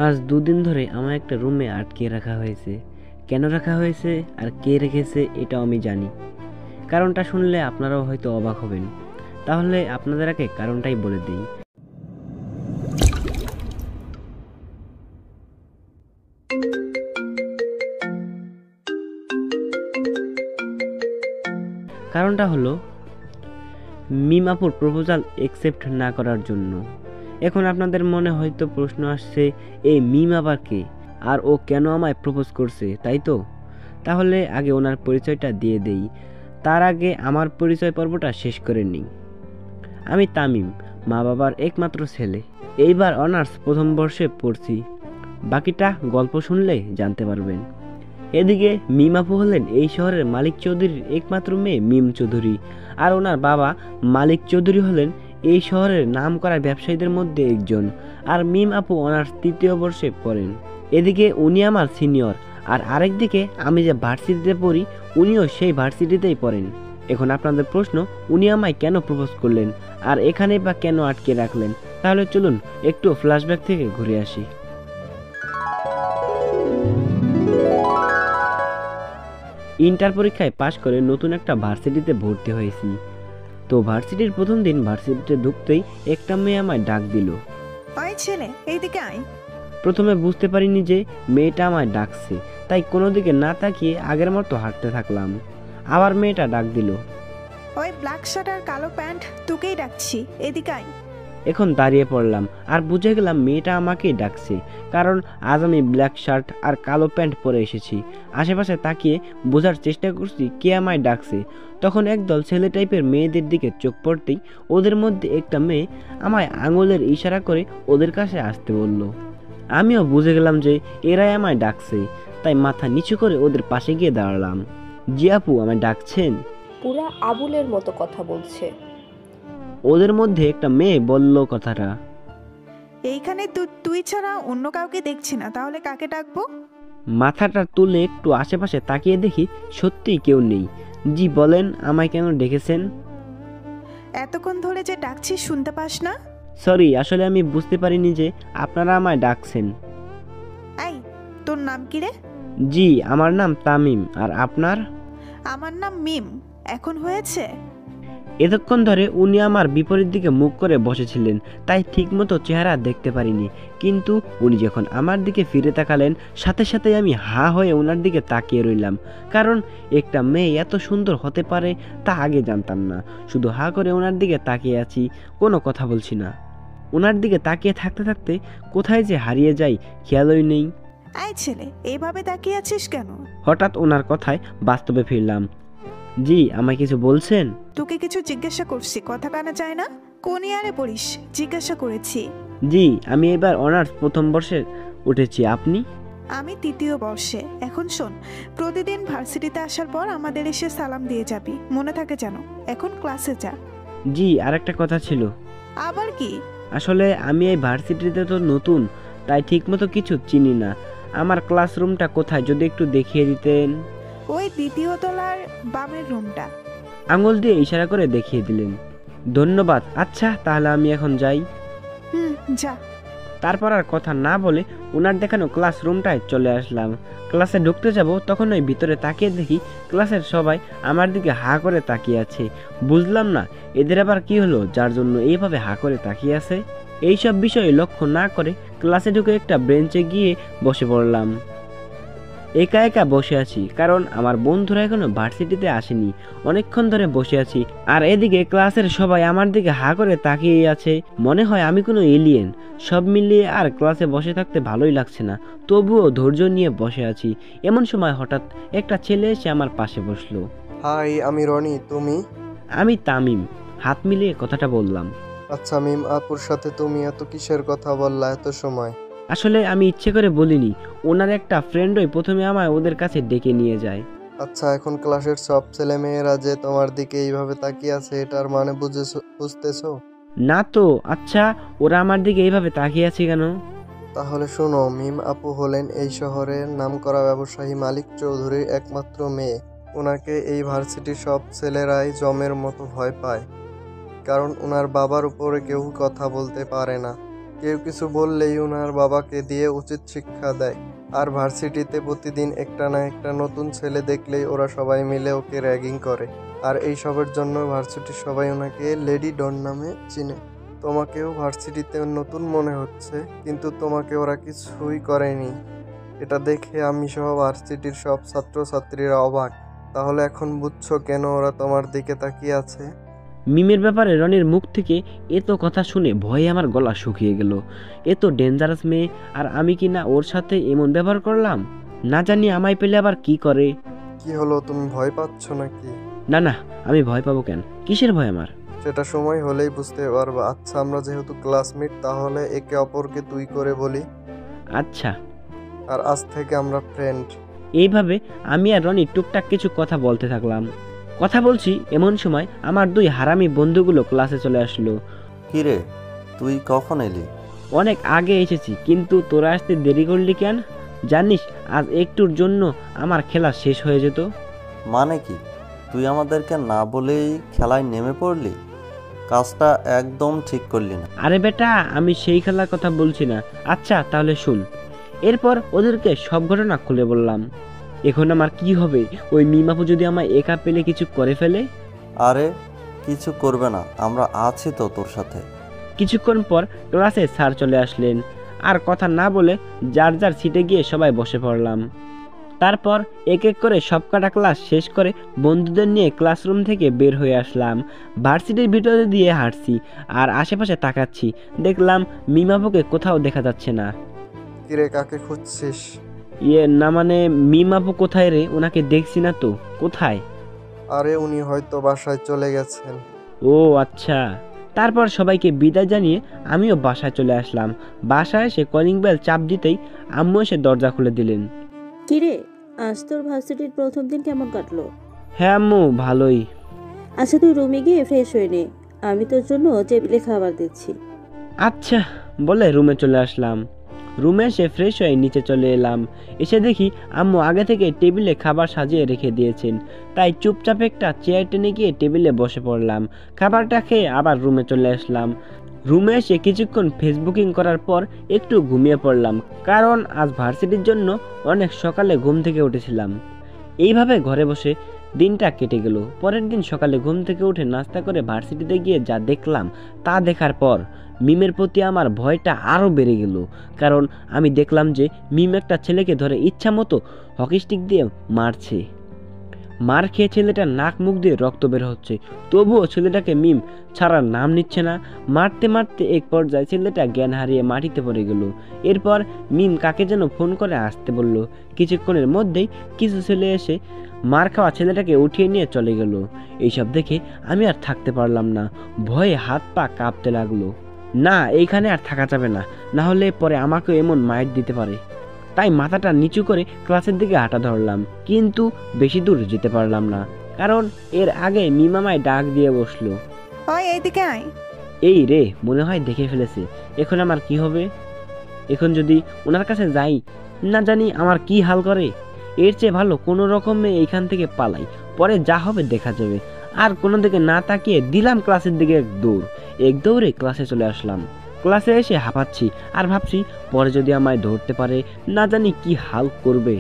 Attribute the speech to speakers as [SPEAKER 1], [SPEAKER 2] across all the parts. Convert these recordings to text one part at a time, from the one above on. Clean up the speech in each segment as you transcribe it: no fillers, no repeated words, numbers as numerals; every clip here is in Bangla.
[SPEAKER 1] আজ দুদিন ধরে আমার একটা রুমে আটকে রাখা হয়েছে। কেন রাখা হয়েছে আর কে রেখেছে এটাও আমি জানি। কারণটা শুনলে আপনারাও হয়তো অবাক হবেন। তাহলে আপনাদের আগে কারণটাই বলে দিই। কারণটা হলো মিম আপুর প্রপোজাল একসেপ্ট না করার জন্য। এখন আপনাদের মনে হয়তো প্রশ্ন আসছে, এই মিম আবার কে, আর ও কেন আমায় প্রপোজ করছে, তাই তো? তাহলে আগে ওনার পরিচয়টা দিয়ে দেই। তার আগে আমার পরিচয় পর্বটা শেষ করে নিই। আমি তামিম, মা বাবার একমাত্র ছেলে। এইবার অনার্স প্রথম বর্ষে পড়ছি। বাকিটা গল্প শুনলে জানতে পারবেন। এদিকে মিম আপু হলেন এই শহরের মালিক চৌধুরীর একমাত্র মেয়ে মিম চৌধুরী, আর ওনার বাবা মালিক চৌধুরী হলেন এই শহরের নামকরা ব্যবসায়ীদের মধ্যে একজন। আর মিম আপু অনার্স তৃতীয় বর্ষে পড়েন। এদিকে উনি আমার সিনিয়র, আর আরেকদিকে আমি যে ভার্সিটিতে পড়ি উনিও সেই ভার্সিটিতেই পড়েন। এখন আপনাদের প্রশ্ন, উনি আমায় কেন প্রপোজ করলেন আর এখানে বা কেন আটকে রাখলেন? তাহলে চলুন একটু ফ্ল্যাশব্যাক থেকে ঘুরে আসি। ইন্টার পরীক্ষায় পাশ করে নতুন একটা ভার্সিটিতে ভর্তি হয়েছি। তো ভার্সিটির প্রথম দিন ভার্সিটিতে ঢুকতেই একটা মেয়ে আমায় ডাক দিল।
[SPEAKER 2] ওই ছেলে, এইদিকে আয়।
[SPEAKER 1] প্রথমে বুঝতে পারিনি যে মেয়েটা আমায় ডাকছে, তাই কোনো দিকে না তাকিয়ে আগের মতো হাঁটতে থাকলাম। আবার মেয়েটা ডাক দিল।
[SPEAKER 2] ওই ব্ল্যাক শার্ট আর কালো প্যান্ট, তোকেই ডাকছি, এদিকে আয়।
[SPEAKER 1] এখন দাঁড়িয়ে পড়লাম আর বুঝে গেলাম মেয়েটা আমাকেই ডাকছে, কারণ আজ আমি ব্ল্যাক শার্ট আর কালো প্যান্ট পরে এসেছি। আশেপাশে তাকিয়ে বোঝার চেষ্টা করছি কে আমায় ডাকছে। তখন একদল ছেলে টাইপের মেয়েদের দিকে চোখ পড়তেই ওদের মধ্যে একটা মেয়ে আমায় আঙুলের ইশারা করে ওদের কাছে আসতে বলল। আমিও বুঝে গেলাম যে এরাই আমায় ডাকছে, তাই মাথা নিচু করে ওদের পাশে গিয়ে দাঁড়ালাম। জি আপু, আমায় ডাকছেন?
[SPEAKER 3] পুরা আবুলের মতো কথা বলছে।
[SPEAKER 1] ওদের মধ্যে একটা মেয়ে বলল কথাটা।
[SPEAKER 2] এইখানে তুই ছাড়া অন্য কাউকে দেখছি না, তাহলে কাকে ডাকবো?
[SPEAKER 1] মাথাটা তুলে একটু আশেপাশে তাকিয়ে দেখি সত্যিই কেউ নেই। জি বলেন, আমায় কেন ডেকেছেন?
[SPEAKER 2] এতক্ষণ ধরে যে ডাকছি শুনতে পাস না?
[SPEAKER 1] সরি, আসলে আমি বুঝতে পারিনি যে আপনারা আমায় ডাকছেন।
[SPEAKER 2] এই, তোর নাম কি রে?
[SPEAKER 1] জি, আমার নাম তামিম। আর আপনার?
[SPEAKER 2] আমার নাম মিম। এখন হয়েছে?
[SPEAKER 1] এতক্ষণ ধরে উনি আমার বিপরীত দিকে মুখ করে বসেছিলেন, তাই ঠিকমতো চেহারা দেখতে পারিনি। কিন্তু উনি যখন আমার দিকে ফিরে তাকালেন, সাথে সাথে আমি হা হয়ে ওনার দিকে তাকিয়ে রইলাম। কারণ একটা মেয়ে এত সুন্দর হতে পারে তা আগে জানতাম না। শুধু হা করে ওনার দিকে তাকিয়ে আছি, কোনো কথা বলছি না। ওনার দিকে তাকিয়ে থাকতে থাকতে কোথায় যে হারিয়ে যাই খেয়ালই নেই।
[SPEAKER 2] এই ছেলে, এইভাবে তাকিয়ে আছিস কেন?
[SPEAKER 1] হঠাৎ ওনার কথায় বাস্তবে ফিরলাম। জি, আমায় কিছু বলছেন?
[SPEAKER 2] তোকে কিছু জিজ্ঞাসা করছি, কথা কানা যায় না? কোন ইয়ারে পড়িস জিজ্ঞাসা করেছি।
[SPEAKER 1] জি, আমি এবার অনার্স প্রথম বর্ষে উঠেছি। আপনি?
[SPEAKER 2] আমি তৃতীয় বর্ষে। এখন শোন, প্রতিদিন ভার্সিটিতে আসার পর আমাদের এসে সালাম দিয়ে যাবি, মনে থাকে যেন। এখন ক্লাসে যা।
[SPEAKER 1] জি, আরেকটা কথা ছিল।
[SPEAKER 2] আবার কি?
[SPEAKER 1] আসলে আমি এই ভার্সিটিতে তো নতুন, তাই ঠিকমতো কিছু চিনি না। আমার ক্লাসরুমটা কোথায় যদি একটু দেখিয়ে দিতেন।
[SPEAKER 2] ওই দ্বিতীয় তলার বামের রুমটা।
[SPEAKER 1] আঙুল দিয়ে ইশারা করে দেখিয়ে দিলেন। ধন্যবাদ। আচ্ছা, তাহলে আমি এখন যাই।
[SPEAKER 2] যা।
[SPEAKER 1] তারপর আর কথা না বলে ওনার দেখানো ক্লাসরুমটায় চলে আসলাম। ক্লাসে ঢুকতে যাব তখন ওই ভিতরে তাকিয়ে দেখি ক্লাসের সবাই আমার দিকে হা করে তাকিয়ে আছে। বুঝলাম না এদের আবার কি হলো যার জন্য এইভাবে হা করে তাকিয়ে আছে। এইসব বিষয়ে লক্ষ্য না করে ক্লাসে ঢুকে একটা বেঞ্চে গিয়ে বসে পড়লাম। একা একা বসে আছি, কারণ আমার বন্ধুরা এখনো ভার্সিটিতে আসেনি। অনেকক্ষণ ধরে বসে আছি, আর এদিকে ক্লাসের সবাই আমার দিকে হা করে তাকিয়ে আছে। মনে হয় আমি কোনো এলিয়েন। সব মিলিয়ে আর ক্লাসে বসে থাকতে ভালোই লাগছে না, তবুও ধৈর্য নিয়ে বসে আছি। এমন সময় হঠাৎ একটা ছেলে এসে আমার পাশে বসলো।
[SPEAKER 4] হাই, আমি রনি। তুমি?
[SPEAKER 1] আমি তামিম। হাত মিলিয়ে কথাটা বললাম।
[SPEAKER 4] আচ্ছা মিম আপুর সাথে তুমি এত কিসের কথা বললা এত সময়?
[SPEAKER 1] আসলে আমি ইচ্ছে করে বলিনি, ওনার একটা ফ্রেন্ডই প্রথমে আমায় ওদের কাছে ডেকে নিয়ে যায়।
[SPEAKER 4] আচ্ছা, এখন ক্লাসের সব ছেলে মেয়েরা যে তোমার দিকে এইভাবে তাকিয়ে আছে এটার মানে বুঝতেছো?
[SPEAKER 1] না তো। আচ্ছা, ওরা আমার দিকে এইভাবে তাকিয়ে আছে কেন?
[SPEAKER 4] তাহলে শোনো, মিম আপু হলেন এই শহরের নামকরা ব্যবসায়ী মালিক চৌধুরীর একমাত্র মেয়ে। ওনাকে এই ভার্সিটির সব ছেলেরাই জমের মতো ভয় পায়, কারণ ওনার বাবার উপরে কেউ কথা বলতে পারে না। কেউ কিছু বললেই ওনার বাবাকে দিয়ে উচিত শিক্ষা দেয়। আর ভার্সিটিতে প্রতিদিন একটা না একটা নতুন ছেলে দেখলেই ওরা সবাই মিলে ওকে র্যাগিং করে। আর এই সবের জন্য ভার্সিটির সবাই ওনাকে লেডি ডন নামে চিনে। তোমাকেও ভার্সিটিতে নতুন মনে হচ্ছে, কিন্তু তোমাকে ওরা কিছুই করেনি। এটা দেখে আমি সহ ভার্সিটির সব ছাত্রছাত্রীরা অবাক। তাহলে এখন বুঝছো কেন ওরা তোমার দিকে তাকিয়ে আছে?
[SPEAKER 1] মিমের ব্যাপারে রনির মুখ থেকে এত কথা শুনে ভয়ে আমার গলা শুকিয়ে গেল। এত ডেঞ্জারাস মেয়ে, আর আমি কি না ওর সাথে এমন ব্যবহার করলাম? না জানি আমায় পেলে আবার কি করে।
[SPEAKER 4] কি হলো, তুমি ভয় পাচ্ছ নাকি?
[SPEAKER 1] না না, আমি ভয় পাবো কেন? কিসের ভয় আমার?
[SPEAKER 4] সেটা সময় হলেই বুঝতে পারবা। আচ্ছা, আমরা যেহেতু ক্লাসমেট, তাহলে একে অপরকে তুই করে বলি।
[SPEAKER 1] আচ্ছা।
[SPEAKER 4] আর আজ থেকে আমরা ফ্রেন্ড।
[SPEAKER 1] এইভাবে আমি আর রনি টুকটাক কিছু কথা বলতে থাকলাম। কথা বলছি, এমন সময় আমার দুই হারামি বন্ধুগুলো ক্লাসে চলে আসলো।
[SPEAKER 5] কিরে, তুই কখন এলি?
[SPEAKER 1] অনেক আগে এসেছি, কিন্তু তোরা আসতে দেরি করলি কেন? জানিস আজ একটুর জন্য আমার খেলা শেষ হয়ে যেত।
[SPEAKER 5] মানে কি, তুই আমাদেরকে না বলেই খেলায় নেমে পড়লি? কাজটা একদম ঠিক করলি না।
[SPEAKER 1] আরে বেটা, আমি সেই খেলার কথা বলছি না। আচ্ছা তাহলে শুন। এরপর ওদেরকে সব ঘটনা খুলে বললাম। এখন আমার কি হবে? ওই মিমাপু যদি আমায় একা পেলে কিছু করে ফেলে?
[SPEAKER 5] আরে কিছু করবে না, আমরা আছি তো তোর সাথে।
[SPEAKER 1] কিছুক্ষণ পর ক্লাসে স্যার চলে আসলেন। আর কথা না বলে যার যার সিটে গিয়ে সবাই বসে পড়লাম। তারপর এক এক করে সবকটা ক্লাস শেষ করে বন্ধুদের নিয়ে ক্লাসরুম থেকে বের হয়ে আসলাম। ভার্সিটির ভিতরে দিয়ে হাঁটছি আর আশেপাশে তাকাচ্ছি। দেখলাম মিমাপুকে কোথাও দেখা যাচ্ছে না।
[SPEAKER 4] কিরে, কাকে খুঁজছিস?
[SPEAKER 1] না মানে মিমাপু কোথায় রে? ওনাকে দেখছি না তো। কোথায়?
[SPEAKER 4] আরে উনি হয়তো বাসায় চলে গেছেন।
[SPEAKER 1] ও আচ্ছা। তারপর সবাইকে বিদায় জানিয়ে আমিও বাসায় চলে আসলাম। বাসায় এসে কলিং বেল চাপ দিতেই আম্মু এসে দরজা খুলে দিলেন।
[SPEAKER 6] কিরে, আজ তোর ভার্সিটির প্রথম দিন কেমন কাটলো?
[SPEAKER 1] হ্যাঁ আম্মু, ভালোই।
[SPEAKER 6] আচ্ছা, তুই রুমে গিয়ে ফ্রেশ হয়ে নে, আমি তোর জন্য টেবিলে খাবার দিচ্ছি।
[SPEAKER 1] আচ্ছা বলে রুমে চলে আসলাম। রুমে এসে ফ্রেশ হয়ে নিচে চলে এলাম। এসে দেখি আম্মু আগে থেকে টেবিলে খাবার সাজিয়ে রেখে দিয়েছেন। তাই চুপচাপ একটা চেয়ার টেনে গিয়ে টেবিলে বসে পড়লাম। খাবারটা খেয়ে আবার রুমে চলে আসলাম। রুমে এসে কিছুক্ষণ ফেসবুকিং করার পর একটু ঘুমিয়ে পড়লাম, কারণ আজ ভার্সিটির জন্য অনেক সকালে ঘুম থেকে উঠেছিলাম। এইভাবে ঘরে বসে দিনটা কেটে গেল। পরের দিন সকালে ঘুম থেকে উঠে নাস্তা করে ভার্সিটিতে গিয়ে যা দেখলাম তা দেখার পর মিমের প্রতি আমার ভয়টা আরও বেড়ে গেল। কারণ আমি দেখলাম যে মিম একটা ছেলেকে ধরে ইচ্ছা মতো হকি স্টিক দিয়ে মারছে। মার খেয়ে ছেলেটার নাক মুখ দিয়ে রক্ত বের হচ্ছে, তবুও ছেলেটাকে মিম ছাড়ার নাম নিচ্ছে না। মারতে মারতে এক পর্যায়ে ছেলেটা জ্ঞান হারিয়ে মাটিতে পড়ে গেল। এরপর মিম কাকে যেন ফোন করে আসতে বলল। কিছুক্ষণের মধ্যেই কিছু ছেলে এসে মার খাওয়া ছেলেটাকে উঠিয়ে নিয়ে চলে গেল। এইসব দেখে আমি আর থাকতে পারলাম না। ভয়ে হাত পা কাঁপতে লাগলো। না, এইখানে আর থাকা যাবে না, না হলে পরে আমাকেও এমন মাইট দিতে পারে। তাই মাথাটা নিচু করে ক্লাসের দিকে হাঁটা ধরলাম, কিন্তু বেশি দূর যেতে পারলাম না, কারণ এর আগে মিমামায় ডাক দিয়ে বসলো।
[SPEAKER 2] ওই এইদিকে আয়।
[SPEAKER 1] এই রে, মনে হয় দেখে ফেলেছে। এখন আমার কি হবে? এখন যদি ওনার কাছে যাই, না জানি আমার কি হাল করে। এর চেয়ে ভালো কোনো রকমে এইখান থেকে পালাই, পরে যা হবে দেখা যাবে। আর কোনো দিকে না তাকিয়ে দিলাম ক্লাসের দিকে এক দৌড়ে ক্লাসে চলে আসলাম। ক্লাসে এসে হাঁপাচ্ছি আর ভাবছি পরে যদি আমায় ধরতে পারে, না জানি কি হাল করবে।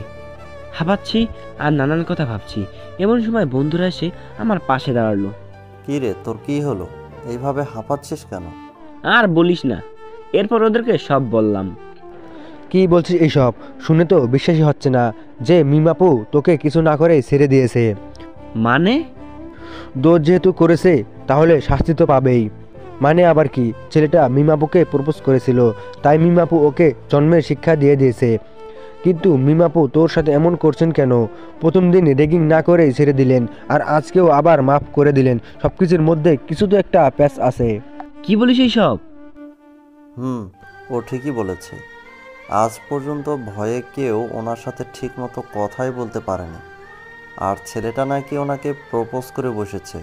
[SPEAKER 1] হাঁপাচ্ছি আর নানান কথা ভাবছি। এমন সময় বন্ধুরা এসে আমার পাশে দাঁড়ালো।
[SPEAKER 5] কি রে, তোর কি হলো? এইভাবে হাঁপাচ্ছিস কেন?
[SPEAKER 1] আর বলিস না। এরপর ওদেরকে সব বললাম।
[SPEAKER 7] কি বলছিস এইসব? শুনে তো বিশ্বাসই হচ্ছে না যে মিমাপু তোকে কিছু না করে ছেড়ে দিয়েছে।
[SPEAKER 1] মানে?
[SPEAKER 7] দোষ যেহেতু করেছে তাহলে শাস্তি তো পাবেই। মানে আবার কি, ছেলেটা মিমাপুকে প্রপোজ করেছিল, তাই মিমাপু ওকে জন্মের শিক্ষা দিয়ে দিয়েছে। কিন্তু মিমাপু তোর সাথে এমন করছেন কেন? প্রথম দিন রেগিং না করেই ছেড়ে দিলেন, আর আজকেও আবার মাফ করে দিলেন। সব কিছুর মধ্যে কিছু তো একটা প্যাচ আছে।
[SPEAKER 1] কি বলিস এইসব?
[SPEAKER 5] ও ঠিকই বলেছে। আজ পর্যন্ত ভয়ে কেউ ওনার সাথে ঠিক মতো কথাই বলতে পারেনি, আর ছেলেটা নাকি ওনাকে প্রপোজ করে বসেছে।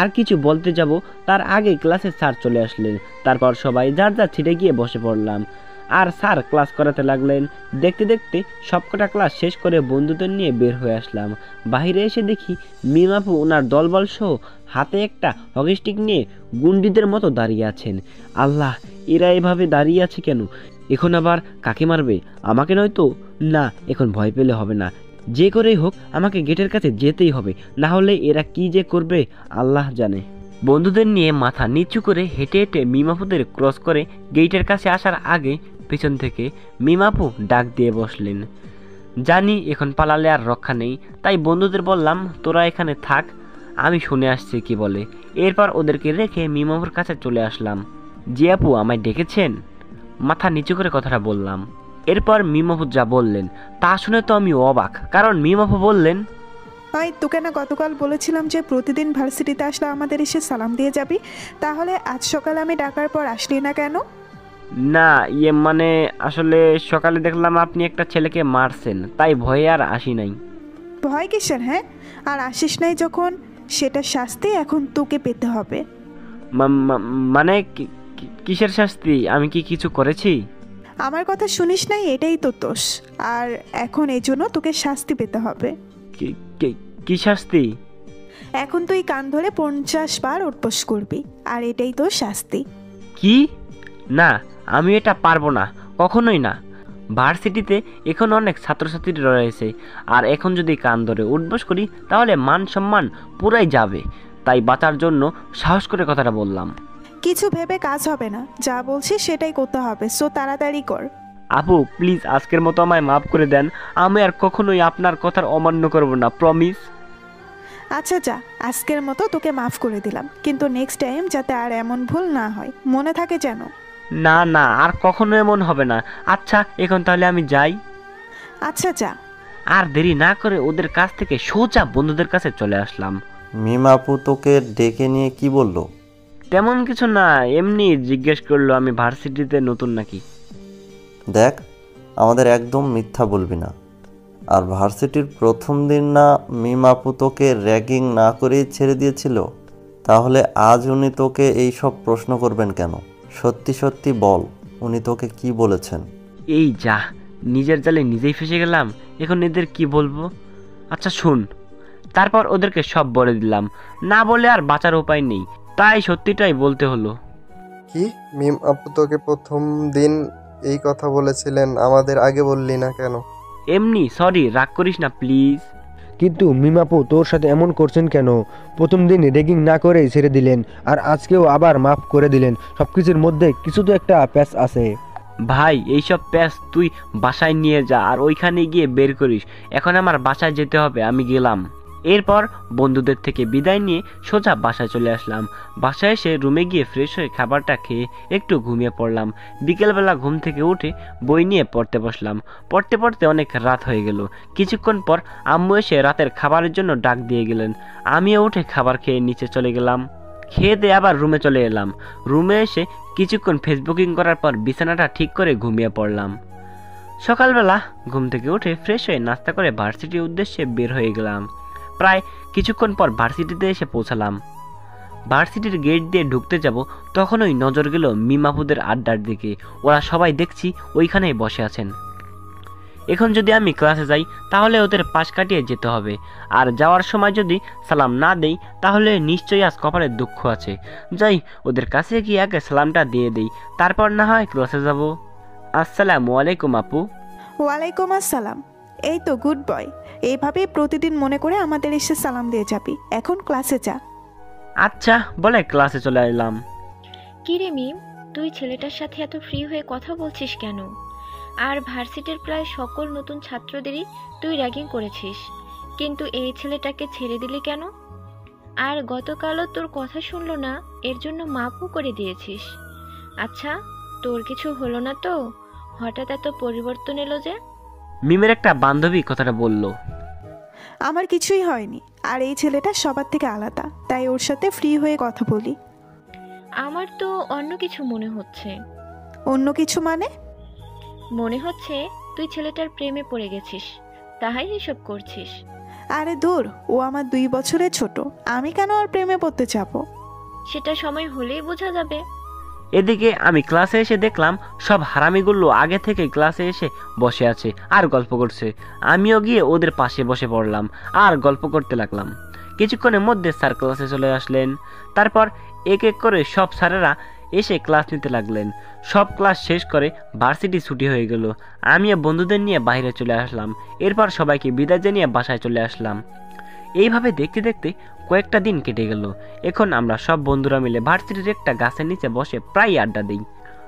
[SPEAKER 1] আর কিছু বলতে যাব তার আগে ক্লাসে স্যার চলে আসলেন। তারপর সবাই যার যার ছিটে গিয়ে বসে পড়লাম। আর স্যার ক্লাস করাতে লাগলেন। দেখতে দেখতে সবকটা ক্লাস শেষ করে বন্ধুদের নিয়ে বের হয়ে আসলাম। বাইরে এসে দেখি মিমাপু ওনার দলবল সহ হাতে একটা হকি স্টিক নিয়ে গুন্ডিদের মতো দাঁড়িয়ে আছেন। আল্লাহ, এরা এভাবে দাঁড়িয়ে আছে কেন? এখন আবার কাকে মারবে? আমাকে নয়তো? না, এখন ভয় পেলে হবে না, যে করেই হোক আমাকে গেটের কাছে যেতেই হবে, না হলে এরা কি যে করবে আল্লাহ জানে। বন্ধুদের নিয়ে মাথা নিচু করে হেঁটে হেঁটে মিমাপুদের ক্রস করে গেটের কাছে আসার আগে পেছন থেকে মিমাপু ডাক দিয়ে বসলেন। জানি এখন পালালে আর রক্ষা নেই, তাই বন্ধুদের বললাম তোরা এখানে থাক, আমি শুনে আসছি কি বলে। এরপর ওদেরকে রেখে মিমাপুর কাছে চলে আসলাম। জি আপু, আমায় ডেকেছেন? মাথা নিচু করে কথাটা বললাম। এরপর মিমাপু যা বললেন তা শুনে তো আমি অবাক, কারণ মিমাপু বললেন,
[SPEAKER 2] ভাই তোকে না গতকাল বলেছিলাম যে প্রতিদিন ভার্সিটিতে আসলে আমাদের এসে সালাম দিয়ে যাবি, তাহলে আজ সকালে আমি ডাকার পর আসলি না কেন?
[SPEAKER 1] না মানে আসলে সকালে দেখলাম আপনি একটা ছেলেকে মারছেন, তাই ভয়ে আর আসি নাই।
[SPEAKER 2] ভয় কিসের? হ্যাঁ, আর আসিস নাই যখন, সেটা শাস্তি এখন তোকে পেতে হবে।
[SPEAKER 1] মানে কিসের শাস্তি? আমি কি কিছু করেছি?
[SPEAKER 2] আমার কথা শুনিস নাই, এটাই তো দোষ। আর এখন এই জন্য তোকে শাস্তি পেতে হবে।
[SPEAKER 1] কি শাস্তি?
[SPEAKER 2] এখন তুই কান ধরে 50 বার উঠবোস করবি, আর এটাই তোর শাস্তি।
[SPEAKER 1] কি? না, আমি এটা পারবো না, কখনোই না। ভার্সিটিতে এখন অনেক ছাত্রছাত্রী রয়েছে, আর এখন যদি কান ধরে উঠবোস করি তাহলে মান সম্মান পুরাই যাবে, তাই বাঁচার জন্য সাহস করে কথাটা বললাম।
[SPEAKER 2] কিছু ভেবে কাজ হবে না, যা বলছি সেটাই করতে হবে, সো তাড়াতাড়ি কর।
[SPEAKER 1] আপু প্লিজ আজকের মতো আমায় মাফ করে দেন, আমি আর কখনোই আপনার কথার অমান্য করব না, প্রমিস।
[SPEAKER 2] আচ্ছা যা, আজকের মতো তোকে মাফ করে দিলাম, কিন্তু নেক্সট টাইম যাতে আর এমন ভুল না হয়, মনে থাকে যেন।
[SPEAKER 1] না না, আর কখনো এমন হবে না। আচ্ছা এখন তাহলে আমি যাই।
[SPEAKER 2] আচ্ছা যা।
[SPEAKER 1] আর দেরি না করে ওদের কাছ থেকে সোজা বন্ধুদের কাছে চলে আসলাম।
[SPEAKER 5] মিমাপু তোকে ডেকে নিয়ে কি বলল?
[SPEAKER 1] তেমন কিছু না, এমনি জিজ্ঞেস করলো আমি ভার্সিটিতে নতুন নাকি।
[SPEAKER 5] দেখ, আমাদের একদম মিথ্যা বলবি না। আর ভার্সিটির প্রথম দিন না মিমাপু তোকে র্যাগিং না করেই ছেড়ে দিয়েছিল? তাহলে আজ উনি তোকে এই সব প্রশ্ন করবেন কেন? সত্যি সত্যি বল, উনি তোকে কি বলেছেন?
[SPEAKER 1] এই যা, নিজের জালে নিজেই ফেসে গেলাম, এখন এদের কি বলবো? আচ্ছা শুন। তারপর ওদেরকে সব বলে দিলাম, না বলে আর বাঁচার উপায় নেই, তাই সত্যিটাই বলতে হলো।
[SPEAKER 4] কি, মিম আপু তোকে প্রথম দিন এই কথা বলেছিলেন, আমাদের আগে বললি না কেন?
[SPEAKER 1] এমনি সরি, রাগ করিস না প্লিজ।
[SPEAKER 7] কিন্তু মিমাপু তোর সাথে এমন করছেন কেন? প্রথম দিন রেগিং না করেই ছেড়ে দিলেন, আর আজকেও আবার মাফ করে দিলেন। সবকিছুর মধ্যে কিছু তো একটা প্যাচ আছে।
[SPEAKER 1] ভাই এইসব প্যাচ তুই বাসায় নিয়ে যা, আর ওইখানে গিয়ে বের করিস। এখন আমার বাসায় যেতে হবে, আমি গেলাম। এরপর বন্ধুদের থেকে বিদায় নিয়ে সোজা বাসায় চলে আসলাম। বাসায় এসে রুমে গিয়ে ফ্রেশ হয়ে খাবারটা খেয়ে একটু ঘুমিয়ে পড়লাম। বিকেলবেলা ঘুম থেকে উঠে বই নিয়ে পড়তে বসলাম। পড়তে পড়তে অনেক রাত হয়ে গেল। কিছুক্ষণ পর আম্মু এসে রাতের খাবারের জন্য ডাক দিয়ে গেলেন। আমিও উঠে খাবার খেয়ে নিচে চলে গেলাম। খেয়ে দিয়ে আবার রুমে চলে এলাম। রুমে এসে কিছুক্ষণ ফেসবুকিং করার পর বিছানাটা ঠিক করে ঘুমিয়ে পড়লাম। সকালবেলা ঘুম থেকে উঠে ফ্রেশ হয়ে নাস্তা করে ভার্সিটির উদ্দেশ্যে বের হয়ে গেলাম। প্রায় কিছুক্ষণ পর ভার্সিটিতে এসে পৌঁছালাম। ভার্সিটির গেট দিয়ে ঢুকতে যাব, তখনই নজর গেল মিমাপুদের আড্ডার দিকে। ওরা সবাই দেখছি ওইখানেই বসে আছেন। এখন যদি আমি ক্লাসে যাই তাহলে ওদের পাশ কাটিয়ে যেতে হবে, আর যাওয়ার সময় যদি সালাম না দেই তাহলে নিশ্চয়ই আজ কপালে দুঃখ আছে। যাই, ওদের কাছে গিয়ে আগে সালামটা দিয়ে দেই, তারপর না হয় ক্লাসে যাব। আসসালামু আলাইকুম আপু।
[SPEAKER 2] ওয়ালাইকুম আসসালাম। এই তো গুড বয়, এইভাবেই প্রতিদিন মনে করে আমাদের এসে সালাম দিয়ে যাবি। এখন ক্লাসে যা।
[SPEAKER 1] আচ্ছা বলে ক্লাসে চলে এলাম।
[SPEAKER 8] কি রে মিম, তুই ছেলেটার সাথে এত ফ্রি হয়ে কথা বলছিস কেন? আর ভার্সিটির প্রায় সকল নতুন ছাত্রদেরই তুই র্যাগিং করেছিস, কিন্তু এই ছেলেটাকে ছেড়ে দিলি কেন? আর গতকালও তোর কথা শুনলো না, এর জন্য মাফও করে দিয়েছিস। আচ্ছা, তোর কিছু হলো না তো? হঠাৎ এত পরিবর্তন এলো যে?
[SPEAKER 1] মিমের একটা বান্ধবী কথাটা বলল।
[SPEAKER 2] আমার কিছুই হয়নি, আর এই ছেলেটা সবার থেকে আলাদা, তাই ওর সাথে ফ্রি হয়ে কথা বলি।
[SPEAKER 8] আমার তো অন্য কিছু মনে হচ্ছে।
[SPEAKER 2] অন্য কিছু মানে?
[SPEAKER 8] মনে হচ্ছে তুই ছেলেটার প্রেমে পড়ে গেছিস, তাই এসব করছিস।
[SPEAKER 2] আরে দূর, ও আমার 2 বছরের ছোট, আমি কেন আর প্রেমে পড়তে যাব?
[SPEAKER 8] সেটা সময় হলেই বোঝা যাবে।
[SPEAKER 1] এদিকে আমি ক্লাসে এসে দেখলাম সব হারামিগুলো আগে থেকে ক্লাসে এসে বসে আছে আর গল্প করছে। আমিও গিয়ে ওদের পাশে বসে পড়লাম আর গল্প করতে লাগলাম। কিছুক্ষণের মধ্যে স্যার ক্লাসে চলে আসলেন। তারপর এক এক করে সব স্যারেরা এসে ক্লাস নিতে লাগলেন। সব ক্লাস শেষ করে ভার্সিটি ছুটি হয়ে গেল। আমিও বন্ধুদের নিয়ে বাইরে চলে আসলাম। এরপর সবাইকে বিদায় জানিয়ে বাসায় চলে আসলাম। এইভাবে দেখতে দেখতে কয়েকটা দিন কেটে গেল। এখন আমরা সব বন্ধুরা মিলে ভার্সিটির একটা গাছের নিচে বসে প্রায় আড্ডা দিই।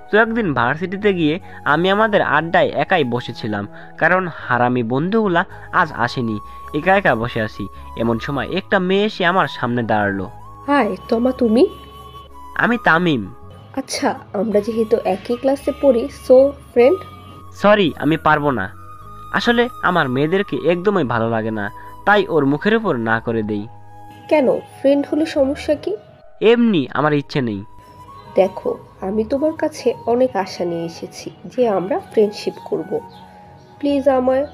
[SPEAKER 1] তো একদিন ভার্সিটিতে গিয়ে আমি আমাদের আড্ডায় একাই বসেছিলাম, কারণ হারামি বন্ধুগুলা আজ আসেনি। একা একা বসে আছি। এমন সময় একটা মেয়ে এসে আমার সামনে দাঁড়ালো।
[SPEAKER 3] হাই তমা, তুমি?
[SPEAKER 1] আমি তামিম।
[SPEAKER 3] আচ্ছা, আমরা যেহেতু একই ক্লাসে পড়ি, সো ফ্রেন্ড।
[SPEAKER 1] সরি, আমি পারবো না। আসলে আমার মেয়েদেরকে একদমই ভালো লাগে না, তাই ওর মুখের উপর না করে দেই।
[SPEAKER 3] কেন? ফ্রেন্ড হলে সমস্যা কি?
[SPEAKER 1] এমনি আমার ইচ্ছে নেই।
[SPEAKER 3] দেখো, আমি তোমার কাছে অনেক আশা নিয়ে এসেছি যে আমরা ফ্রেন্ডশিপ করব। প্লিজ আমায়।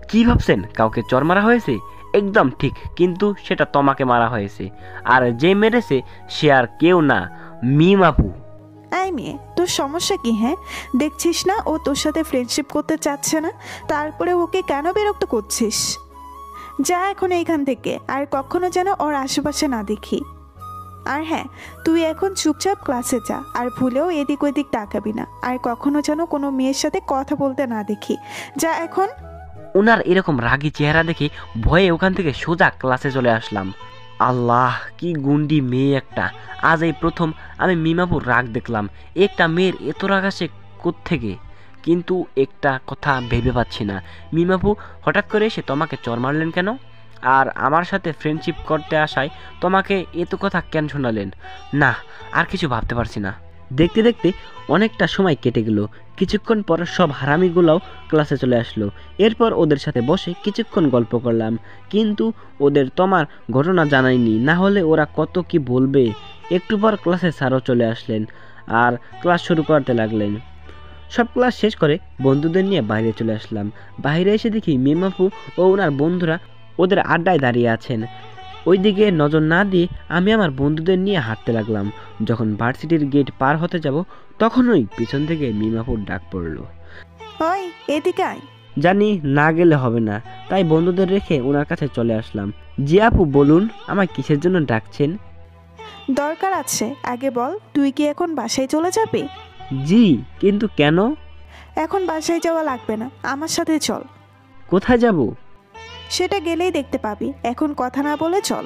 [SPEAKER 1] কি ভাবছেন কাউকে চর মারা হয়েছে? একদম ঠিক, কিন্তু সেটা তোমাকে মারা হয়েছে। আর যে মেরেছে সে আর কেউ না, মিম আপু।
[SPEAKER 2] এই মেয়ে, তোর সমস্যা কি? হ্যাঁ, দেখছিস না ও তোর সাথে ফ্রেন্ডশিপ করতে চাচ্ছে না, তারপরে ওকে কেন বিরক্ত করছিস? যা এখন এইখান থেকে, আর কখনো যেন ওর আশেপাশে না দেখি। আর হ্যাঁ, তুই এখন চুপচাপ ক্লাসে যা, আর ভুলেও এদিক ওদিক তাকাবি না, আর কখনো যেন কোনো মেয়ের সাথে কথা বলতে না দেখি। যা এখন।
[SPEAKER 1] ওনার এরকম রাগী চেহারা দেখে ভয়ে ওখান থেকে সোজা ক্লাসে চলে আসলাম। আল্লাহ, কি গুন্ডি মেয়ে একটা! আজ এই প্রথম আমি মিমাপুর রাগ দেখলাম। একটা মেয়ের এত রাগ আসে কোত্থেকে? কিন্তু একটা কথা ভেবে পাচ্ছি না, মিমাপু হঠাৎ করে এসে তোমাকে চর মারলেন কেন? আর আমার সাথে ফ্রেন্ডশিপ করতে আসায় তোমাকে এত কথা কেন শোনালেন? না, আর কিছু ভাবতে পারছি না। দেখতে দেখতে অনেকটা সময় কেটে গেল। কিছুক্ষণ পর সব হারামিগুলোও ক্লাসে চলে আসলো। এরপর ওদের সাথে বসে কিছুক্ষণ গল্প করলাম, কিন্তু ওদের তোমার ঘটনা জানাইনি, না হলে ওরা কত কি বলবে। একটু পর ক্লাসে স্যারও চলে আসলেন আর ক্লাস শুরু করতে লাগলেন। সব ক্লাস শেষ করে বন্ধুদের নিয়ে বাইরে চলে আসলাম। বাইরে এসে দেখি মিমাপু ও ওনার বন্ধুরা ওদের আড্ডায় দাঁড়িয়ে আছেন। ওই দিকে নজর না দিয়ে আমি আমার বন্ধুদের নিয়ে হাঁটতে লাগলাম। যখন ভার্সিটির গেট পার হতে যাব, তখনই পিছন থেকে মিমাপুর ডাক পড়লো।
[SPEAKER 2] ওই, এদিকে আয়।
[SPEAKER 1] জানি না গেলে হবে না, তাই বন্ধুদের রেখে ওনার কাছে চলে আসলাম। জি আপু, বলুন, আমায় কিসের জন্য ডাকছেন?
[SPEAKER 2] দরকার আছে, আগে বল, তুই কি এখন বাসায় চলে যাবি?
[SPEAKER 1] জি, কিন্তু কেন?
[SPEAKER 2] এখন বাসায় যাওয়া লাগবে না, আমার সাথে চল।
[SPEAKER 1] কোথায় যাব?
[SPEAKER 2] সেটা গেলেই দেখতে পাবি, এখন কথা না বলে চল।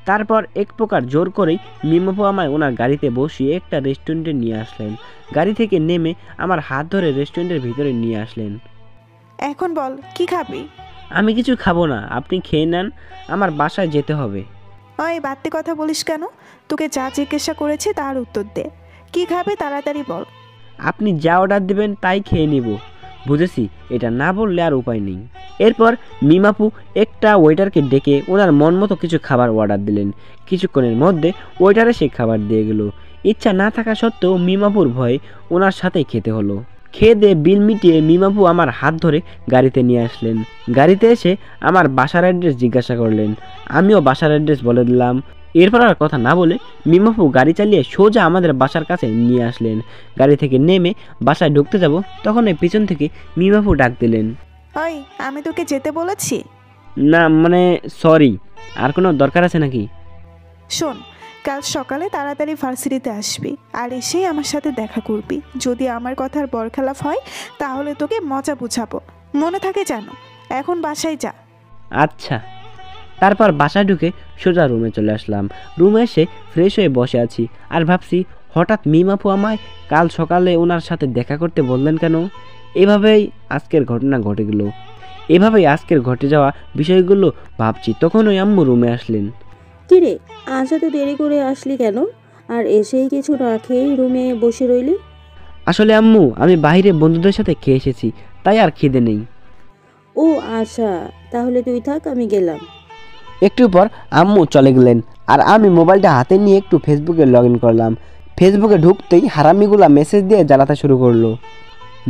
[SPEAKER 1] তারপর এক প্রকার জোর করেই মিমাপু আমায় ওনার গাড়িতে বসিয়ে একটা রেস্টুরেন্টে নিয়ে আসলেন। গাড়ি থেকে নেমে আমার হাত ধরে রেস্টুরেন্টের ভিতরে নিয়ে আসলেন।
[SPEAKER 2] এখন বল, কি খাবি?
[SPEAKER 1] আমি কিছু খাবো না, আপনি খেয়ে নেন, আমার বাসায় যেতে হবে।
[SPEAKER 2] ওই, বাড়তি কথা বলিস কেন? তোকে যা জিজ্ঞাসা করেছি তার উত্তর দে। কি খাবে তাড়াতাড়ি বল।
[SPEAKER 1] আপনি যা অর্ডার দিবেন তাই খেয়ে নিব। বুঝেছি, এটা না বললে আর উপায় নেই। এরপর মিমাপু একটা ওয়েটারকে ডেকে ওনার মন মতো কিছু খাবার অর্ডার দিলেন। কিছুক্ষণের মধ্যে ওয়েটার এসে খাবার দিয়ে গেল। ইচ্ছা না থাকা সত্ত্বেও মিমাপুর ভয়ে ওনার সাথেই খেতে হলো। খেয়ে দিয়ে বিল মিটিয়ে মিমাপু আমার হাত ধরে গাড়িতে নিয়ে আসলেন। গাড়িতে এসে আমার বাসার অ্যাড্রেস জিজ্ঞাসা করলেন। আমিও বাসার অ্যাড্রেস বলে দিলাম। এরপর আর কথা না বলে মিমাপু গাড়ি চালিয়ে সোজা আমাদের বাসার কাছে নিয়ে আসলেন। গাড়ি থেকে নেমে বাসায় ঢুকতে যাব, তখন ওই পিছন থেকে মিমাপু ডাক দিলেন।
[SPEAKER 2] ওই, আমি তোকে যেতে বলেছি?
[SPEAKER 1] না মানে সরি, আর কোনো দরকার আছে নাকি?
[SPEAKER 2] শোন, কাল সকালে তাড়াতাড়ি ভার্সিটিতে আসবি, আর এসেই আমার সাথে দেখা করবি। যদি আমার কথার বরখেলাপ হয় তাহলে তোকে মজা বুঝাবো, মনে থাকে যেন। এখন বাসায় যা।
[SPEAKER 1] আচ্ছা। তারপর বাসায় ঢুকে সোজা রুমে চলে আসলাম। রুমে এসে ফ্রেশ হয়ে বসে আছি আর ভাবছি, হঠাৎ মিমাপু আমায় কাল সকালে ওনার সাথে দেখা করতে বললেন কেন? এভাবেই আজকের ঘটনা ঘটে গেল। এভাবেই আজকের ঘটে যাওয়া বিষয়গুলো ভাবছি, তখন ওই আম্মু রুমে আসলেন।
[SPEAKER 6] কিরে, আজ এত দেরি করে আসলি কেন? আর এসেই কিছু না খেয়েই রুমে বসে রইলি?
[SPEAKER 1] আসলে আম্মু, আমি বাইরে বন্ধুদের সাথে খেয়ে এসেছি, তাই আর খিদে নেই।
[SPEAKER 6] ও আচ্ছা, তাহলে তুই থাক, আমি গেলাম।
[SPEAKER 1] একটু পর আম্মু চলে গেলেন আর আমি মোবাইলটা হাতে নিয়ে একটু ফেসবুকে লগ ইন করলাম। ফেসবুকে ঢুকতেই হারামিগুলা মেসেজ দিয়ে জ্বালাতে শুরু করলো।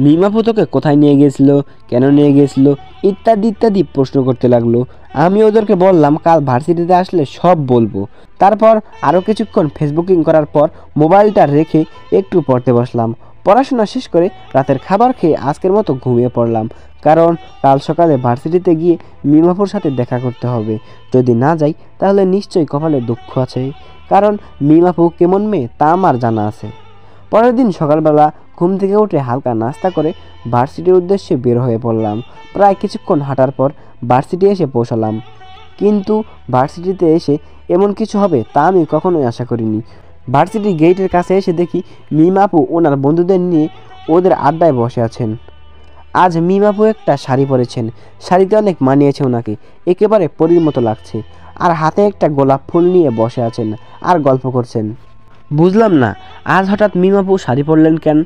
[SPEAKER 1] মিমাপু তোকে কোথায় নিয়ে গেছিল, কেন নিয়ে গেছিল, ইত্যাদি ইত্যাদি প্রশ্ন করতে লাগলো। আমি ওদেরকে বললাম কাল ভার্সিটিতে আসলে সব বলবো। তারপর আরও কিছুক্ষণ ফেসবুকিং করার পর মোবাইলটা রেখে একটু পড়তে বসলাম। পড়াশোনা শেষ করে রাতের খাবার খেয়ে আজকের মতো ঘুমিয়ে পড়লাম, কারণ কাল সকালে ভার্সিটিতে গিয়ে মিমাপুর সাথে দেখা করতে হবে। যদি না যাই তাহলে নিশ্চয়ই কপালে দুঃখ আছে, কারণ মিমাপু কেমন মেয়ে তা আমার জানা আছে। পরের দিন সকালবেলা ঘুম থেকে উঠে হালকা নাস্তা করে ভার্সিটির উদ্দেশ্যে বের হয়ে পড়লাম। প্রায় কিছুক্ষণ হাঁটার পর ভার্সিটি এসে পৌঁছালাম, কিন্তু ভার্সিটিতে এসে এমন কিছু হবে তা আমি কখনোই আশা করিনি। ভার্সিটির গেটের কাছে এসে দেখি মিমাপু ওনার বন্ধুদের নিয়ে ওদের আড্ডায় বসে আছেন। আজ মিমাপু একটা শাড়ি পরেছেন, শাড়িতে অনেক মানিয়েছে ওনাকে, একেবারে পরীর মতো লাগছে। আর হাতে একটা গোলাপ ফুল নিয়ে বসে আছেন আর গল্প করছেন। বুঝলাম না আজ হঠাৎ মিমাপু শাড়ি পরলেন কেন।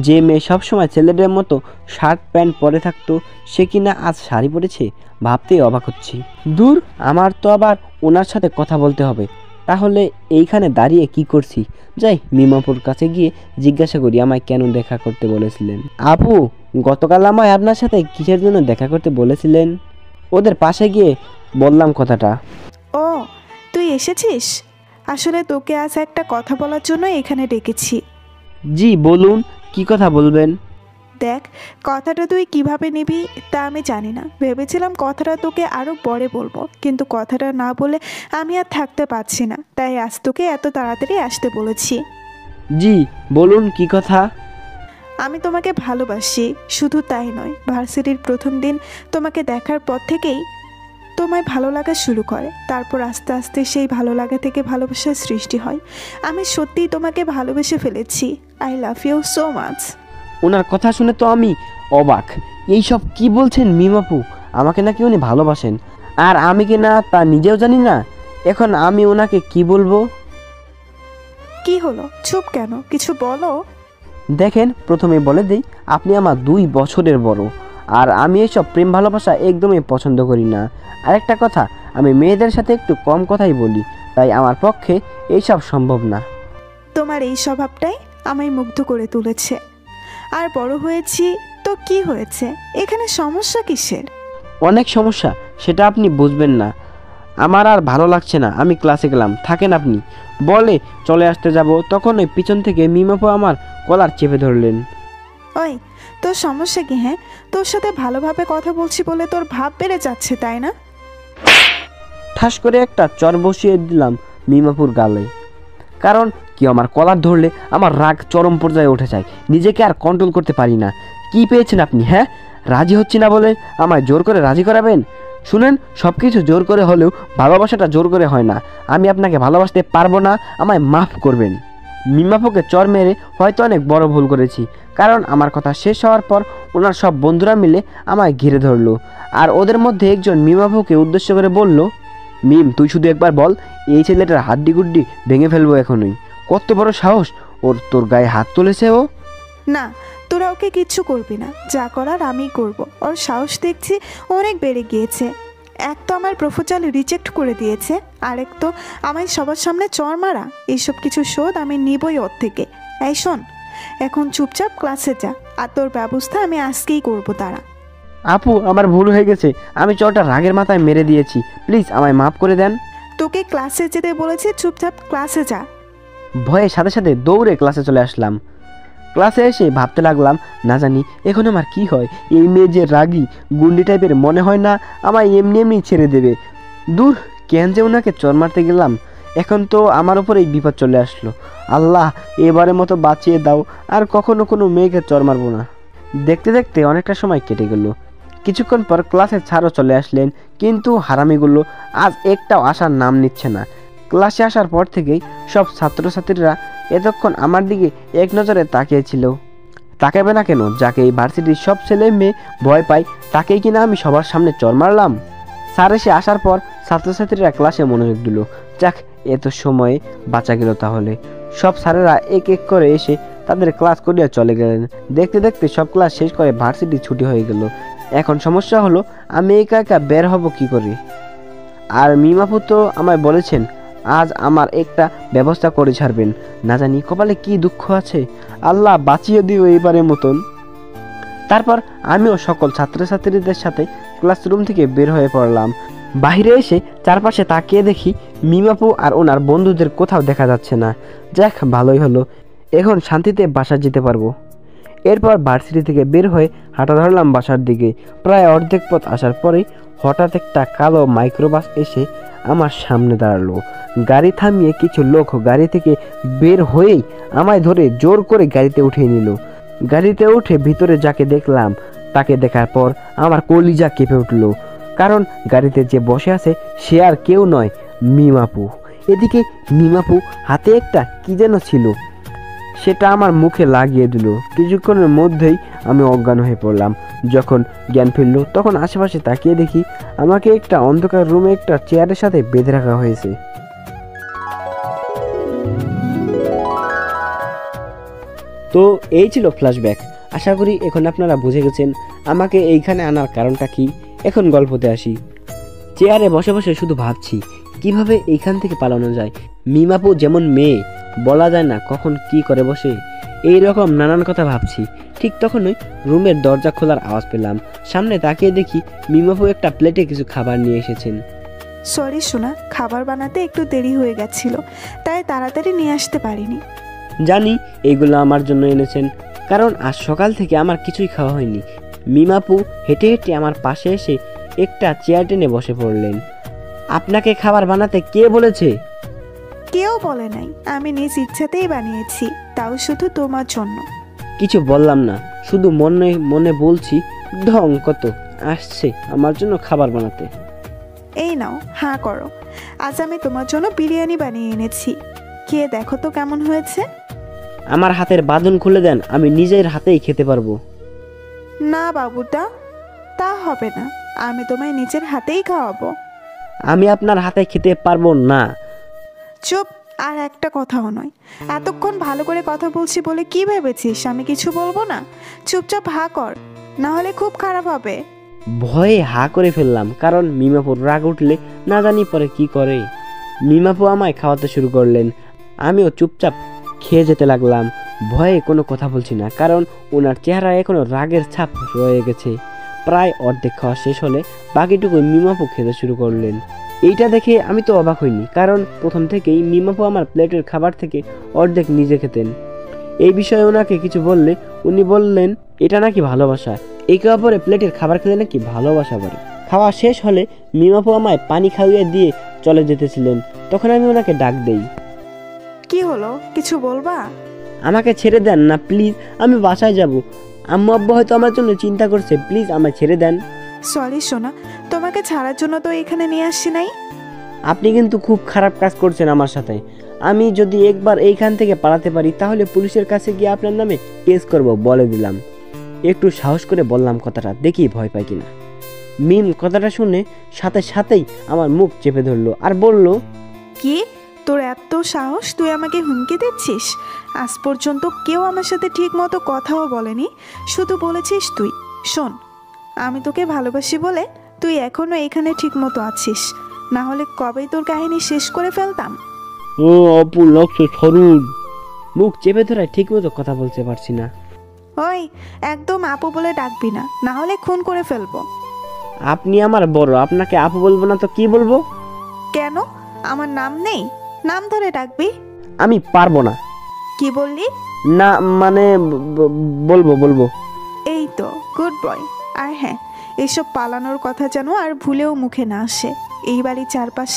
[SPEAKER 1] যে মেয়ে সবসময় ছেলেদের মতো শার্ট প্যান্ট পরে থাকতো, সে কিনা আজ শাড়ি পরেছে, ভাবতেই অবাক হচ্ছি। দূর, আমার তো আবার ওনার সাথে কথা বলতে হবে, তাহলে এইখানে দাঁড়িয়ে কি করছি? যাই মিমাপুর কাছে গিয়ে জিজ্ঞাসা করি আমায় কেন দেখা করতে বলেছিলেন। আপু, গতকাল আমায় আপনার সাথে কিসের জন্য দেখা করতে বলেছিলেন? ওদের পাশে গিয়ে বললাম কথাটা।
[SPEAKER 2] ও, তুই এসেছিস? আসলে তোকে আজ একটা কথা বলার জন্য এখানে ডেকেছি।
[SPEAKER 1] জি বলুন, কি কথা বলবেন?
[SPEAKER 2] দেখ, কথাটা তুই কিভাবে নিবি তা আমি জানি না। ভেবেছিলাম কথাটা তোকে আরও পরে বলবো, কিন্তু কথাটা না বলে আমি আর থাকতে পারছি না, তাই আজ তোকে এত তাড়াতাড়ি আসতে বলেছি।
[SPEAKER 1] জি বলুন, কি কথা?
[SPEAKER 2] আমি তোমাকে ভালোবাসি, শুধু তাই নয়, ভার্সিটির প্রথম দিন তোমাকে দেখার পর থেকেই তোমায় ভালো লাগা শুরু করে। তারপর আস্তে আস্তে সেই ভালো লাগা থেকে ভালোবাসার সৃষ্টি হয়। আমি সত্যিই তোমাকে ভালোবেসে ফেলেছি। I love you so much.
[SPEAKER 1] ওনার কথা শুনে তো আমি অবাক। এইসব কি বলছেন মিমাপু? আমাকে নাকি উনি ভালোবাসেন, আর আমি কি না তা নিজেও জানি না। এখন আমি ওনাকে কি বলবো?
[SPEAKER 2] কি হলো, চুপ কেন? কিছু বলো।
[SPEAKER 1] দেখেন, প্রথমে বলে দেই আপনি আমার 2 বছরের বড়, আর আমি এসব প্রেম ভালোবাসা একদমই পছন্দ করি না। আরেকটা কথা, আমি মেয়েদের সাথে একটু কম কথাই বলি, তাই আমার পক্ষে এইসব সম্ভব না।
[SPEAKER 2] তোমার এই স্বভাবটাই আমায় মুগ্ধ করে তুলেছে। আর বড় হয়েছি তো কি হয়েছে, এখানে সমস্যা কিসের?
[SPEAKER 1] অনেক সমস্যা, সেটা আপনি বুঝবেন না। আমার আর ভালো লাগছে না, আমি ক্লাসে গেলাম, থাকেন আপনি। বলে চলে আসতে যাব, তখন ওই পিছন থেকে মিমাপু আমার কলার চেপে ধরলেন।
[SPEAKER 2] ওই, তোর সমস্যা কি? হ্যাঁ, তোর সাথে ভালোভাবে কথা বলছি বলে তোর ভাব বেড়ে যাচ্ছে, তাই না?
[SPEAKER 1] ঠাস করে একটা চর বসিয়ে দিলাম মিমাপুর গালে, কারণ কি আমার কলার ধরলে আমার রাগ চরম পর্যায়ে উঠে যায়, নিজেকে আর কন্ট্রোল করতে পারি না। কি পেয়েছেন আপনি? হ্যাঁ, রাজি হচ্ছি না বলে আমায় জোর করে রাজি করাবেন? শুনেন, সব কিছু জোর করে হলেও ভালোবাসাটা জোর করে হয় না। আমি আপনাকে ভালোবাসতে পারবো না, আমায় মাফ করবেন। মিমাপুকে চর মেরে হয়তো অনেক বড় ভুল করেছি, কারণ আমার কথা শেষ হওয়ার পর ওনার সব বন্ধুরা মিলে আমায় ঘিরে ধরলো, আর ওদের মধ্যে একজন মিমাপুকে উদ্দেশ্য করে বলল, মিম, তুই শুধু একবার বল, এই ছেলেটার হাড্ডি গুড্ডি ভেঙে ফেলবো এখনই। কত বড় সাহস ওর, তোর গায়ে হাত তুলেছে ও।
[SPEAKER 2] না, তোরা ওকে কিচ্ছু করবি না, যা করার আমিই করব। ওর সাহস দেখছি অনেক বেড়ে গিয়েছে। এক তো আমার প্রপোজাল রিজেক্ট করে দিয়েছে, আরেক তো আমায় সবার সামনে চর মারা। এইসব কিছু শোধ আমি নিবই ওর থেকে। এই শোন, এখন চুপচাপ ক্লাসে যা, আর তোর ব্যবস্থা আমি আজকেই করবো। তারা
[SPEAKER 1] আপু, আমার ভুল হয়ে গেছে, আমি চরটা রাগের মাথায় মেরে দিয়েছি, প্লিজ আমায় মাফ করে দেন।
[SPEAKER 2] তোকে ক্লাসে যেতে বলেছি, চুপচাপ ক্লাসে যা।
[SPEAKER 1] ভয়ের সাথে সাথে দৌড়ে ক্লাসে চলে আসলাম। ক্লাসে এসে ভাবতে লাগলাম, না জানি এখন আমার কি হয়। এই মেয়ে যে রাগী গুন্ডি টাইপের, মনে হয় না আমায় এমনি এমনি ছেড়ে দেবে। দূর, কেন যে ওনাকে চর মারতে গেলাম, এখন তো আমার উপরেই বিপদ চলে আসলো। আল্লাহ, এবারের মতো বাঁচিয়ে দাও, আর কখনো কোনো মেয়েকে চর মারবো না। দেখতে দেখতে অনেকটা সময় কেটে গেল। কিছুক্ষণ পর ক্লাসের স্যারও চলে আসলেন, কিন্তু হারামিগুলো আজ একটাও আসার নাম নিচ্ছে না। ক্লাসে আসার পর থেকেই সব ছাত্রছাত্রীরা এতক্ষণ আমার দিকে এক নজরে তাকিয়েছিল। তাকাবে না কেন? যাকে এই ভার্সিটির সব ছেলে মেয়ে ভয় পায়, তাকেই কিনা আমি সবার সামনে চর মারলাম। স্যার এসে আসার পর ছাত্রছাত্রীরা ক্লাসে মনোযোগ দিল। যাক, এত সময়ে বাঁচা গেল। তাহলে সব স্যারেরা এক এক করে এসে তাদের ক্লাস করিয়া চলে গেলেন। দেখতে দেখতে সব ক্লাস শেষ করে ভার্সিটি ছুটি হয়ে গেল। এখন সমস্যা হলো, আমি একা একা বের হব কি করে? আর মিমাপু তো আমায় বলেছেন আজ আমার একটা ব্যবস্থা করে ছাড়বেন। না জানি কপালে কি দুঃখ আছে। আল্লাহ বাঁচিয়ে দিও এইবারের মতন। তারপর আমিও সকল ছাত্রছাত্রীদের সাথে ক্লাসরুম থেকে বের হয়ে পড়লাম। বাইরে এসে চারপাশে তাকিয়ে দেখি মিমাপু আর ওনার বন্ধুদের কোথাও দেখা যাচ্ছে না। যাক, ভালোই হলো, এখন শান্তিতে বাসা যেতে পারবো। এরপর ভার্সিটি থেকে বের হয়ে হাঁটা ধরলাম বাসার দিকে। প্রায় অর্ধেক পথ আসার পরেই হঠাৎ একটা কালো মাইক্রোবাস এসে আমার সামনে দাঁড়ালো। গাড়ি থামিয়ে কিছু লোক গাড়ি থেকে বের হয়েই আমায় ধরে জোর করে গাড়িতে উঠিয়ে নিল। গাড়িতে উঠে ভিতরে যাকে দেখলাম তাকে দেখার পর আমার কলিজা কেঁপে উঠল, কারণ গাড়িতে যে বসে আছে সে আর কেউ নয়, মিমাপু। এদিকে মিমাপু হাতে একটা কি যেন ছিল, সেটা আমার মুখে লাগিয়ে দিল। কিছুক্ষণের মধ্যেই আমি অজ্ঞান হয়ে পড়লাম। যখন জ্ঞান ফিরল তখন আশেপাশে তাকিয়ে দেখি আমাকে একটা অন্ধকার রুমে একটা চেয়ারের সাথে বেঁধে রাখা হয়েছে। তো এই ছিল ফ্ল্যাশব্যাক। আশা করি এখন আপনারা বুঝে গেছেন আমাকে এইখানে আনার কারণটা কি। এখন গল্পতে আসি। চেয়ারে বসে বসে শুধু ভাবছি কিভাবে এইখান থেকে পালানো যায়। মিমাপু যেমন মেয়ে, বলা যায় না কখন কি করে বসে, এই রকম নানান কথা ভাবছি। ঠিক তখনই রুমের দরজা খোলার আওয়াজ পেলাম। সামনে তাকিয়ে দেখি মিমাপু একটা প্লেটে কিছু খাবার নিয়ে এসেছেন।
[SPEAKER 2] সরি সোনা, খাবার বানাতে একটু দেরি হয়ে গেছিল, তাই তাড়াতাড়ি নিয়ে আসতে পারিনি।
[SPEAKER 1] জানি এইগুলো আমার জন্য এনেছেন, কারণ আজ সকাল থেকে আমার কিছুই খাওয়া হয়নি। মিমাপু হেঁটে হেঁটে আমার পাশে এসে একটা চেয়ার টেনে বসে পড়লেন। আপনাকে খাবার বানাতে কে বলেছে?
[SPEAKER 2] কেউ বলে নাই, আমি নিজ ইচ্ছাতেই বানিয়েছি, তাও শুধু তোমার জন্য।
[SPEAKER 1] কিছু বললাম না, শুধু মনে মনে বলছি ঢং কত আসছে আমার জন্য খাবার বানাতে।
[SPEAKER 2] এই নাও, হাঁ করো, আজ আমি তোমার জন্য বিরিয়ানি বানিয়ে এনেছি, খেয়ে দেখো তো কেমন হয়েছে।
[SPEAKER 1] আমার হাতের বাঁধন খুলে দেন, আমি নিজের হাতেই খেতে পারবো।
[SPEAKER 2] না বাবুটা, তা হবে না, আমি তোমায় নিজের হাতেই খাওয়াবো।
[SPEAKER 1] আমি আপনার হাতে খেতে পারবো না।
[SPEAKER 2] চুপ, আর একটা কথাও নয়। এতক্ষণ ভালো করে কথা বলছি বলে কি ভেবেছিস আমি কিছু বলবো না? চুপচাপ হা কর, না হলে খুব খারাপ হবে।
[SPEAKER 1] ভয়ে হা করে ফেললাম, কারণ মিমাপুর রাগ উঠলে না জানি পরে কি করে। মিমাপু আমায় খাওয়াতে শুরু করলেন, আমিও চুপচাপ খেয়ে যেতে লাগলাম। ভয়ে কোনো কথা বলছি না, কারণ ওনার চেহারা এখনো রাগের ছাপ রয়ে গেছে। প্রায় অর্ধেক খাওয়া শেষ হলে বাকিটুকু মিমাপু খেতে শুরু করলেন। এইটা দেখে আমি তো অবাক হইনি, কারণ প্রথম থেকেই মিমাপু আমার প্লেটের খাবার থেকে অর্ধেক নিজে খেতেন। এই বিষয়ে ওনাকে কিছু বললে উনি বললেন এটা নাকি ভালোবাসা, একে অপরে প্লেটের খাবার খেলে নাকি ভালোবাসা বাড়ে। খাওয়া শেষ হলে মিমাপু আমায় পানি খাইয়ে দিয়ে চলে যেতেছিলেন, তখন আমি ওনাকে ডাক দেই।
[SPEAKER 2] কি হলো, কিছু বলবা?
[SPEAKER 1] আমাকে ছেড়ে দেন না প্লিজ, আমি বাসায় যাব। আম্মু আব্বু হয়তো আমার জন্য চিন্তা করছে, প্লিজ আমায় ছেড়ে দেন।
[SPEAKER 2] সরি সোনা, তোমাকে ছাড়ার জন্য তো এখানে নিয়ে আসছি নাই।
[SPEAKER 1] আপনি কিন্তু খুব খারাপ কাজ করছেন আমার সাথে। আমি যদি একবার এইখান থেকে পালাতে পারি তাহলে পুলিশের কাছে গিয়ে আপনার নামে কেস করব, বলে দিলাম। একটু সাহস করে বললাম কথাটা, দেখি ভয় পাই কিনা। মিম কথাটা শুনে সাথে সাথেই আমার মুখ চেপে ধরলো আর বলল,
[SPEAKER 2] কি, তোর এত সাহস, তুই আমাকে হুমকি দিচ্ছিস? আজ পর্যন্ত কেউ আমার সাথে ঠিক মতো কথাও বলেনি, শুধু বলেছিস তুই। শোন, আমি তোকে ভালোবাসি বলে তুই এখনো এখানে ঠিক মতো আছিস, না হলে কবেই তোর কাহিনী শেষ করে ফেলতাম।
[SPEAKER 1] ও অপু লক্ষ্য সরুন। মুখ চেপে ধরায় ঠিক মতো কথা বলতে পারছি না।
[SPEAKER 2] ওই, একদম আপু বলে ডাকবি না, না হলে খুন করে ফেলবো।
[SPEAKER 1] আপনি আমার বড়, আপনাকে আপু বলবো না তো কি বলবো?
[SPEAKER 2] কেন, আমার নাম নেই? নাম ধরে ডাকবি।
[SPEAKER 1] আমি পারবো না।
[SPEAKER 2] কি বললি?
[SPEAKER 1] না মানে বলবো বলবো।
[SPEAKER 2] এই তো গুড বয়। আর হ্যাঁ, এইসব পালানোর কথা যেন আর ভুলেও মুখে না আসে। এই বাড়ির চারপাশ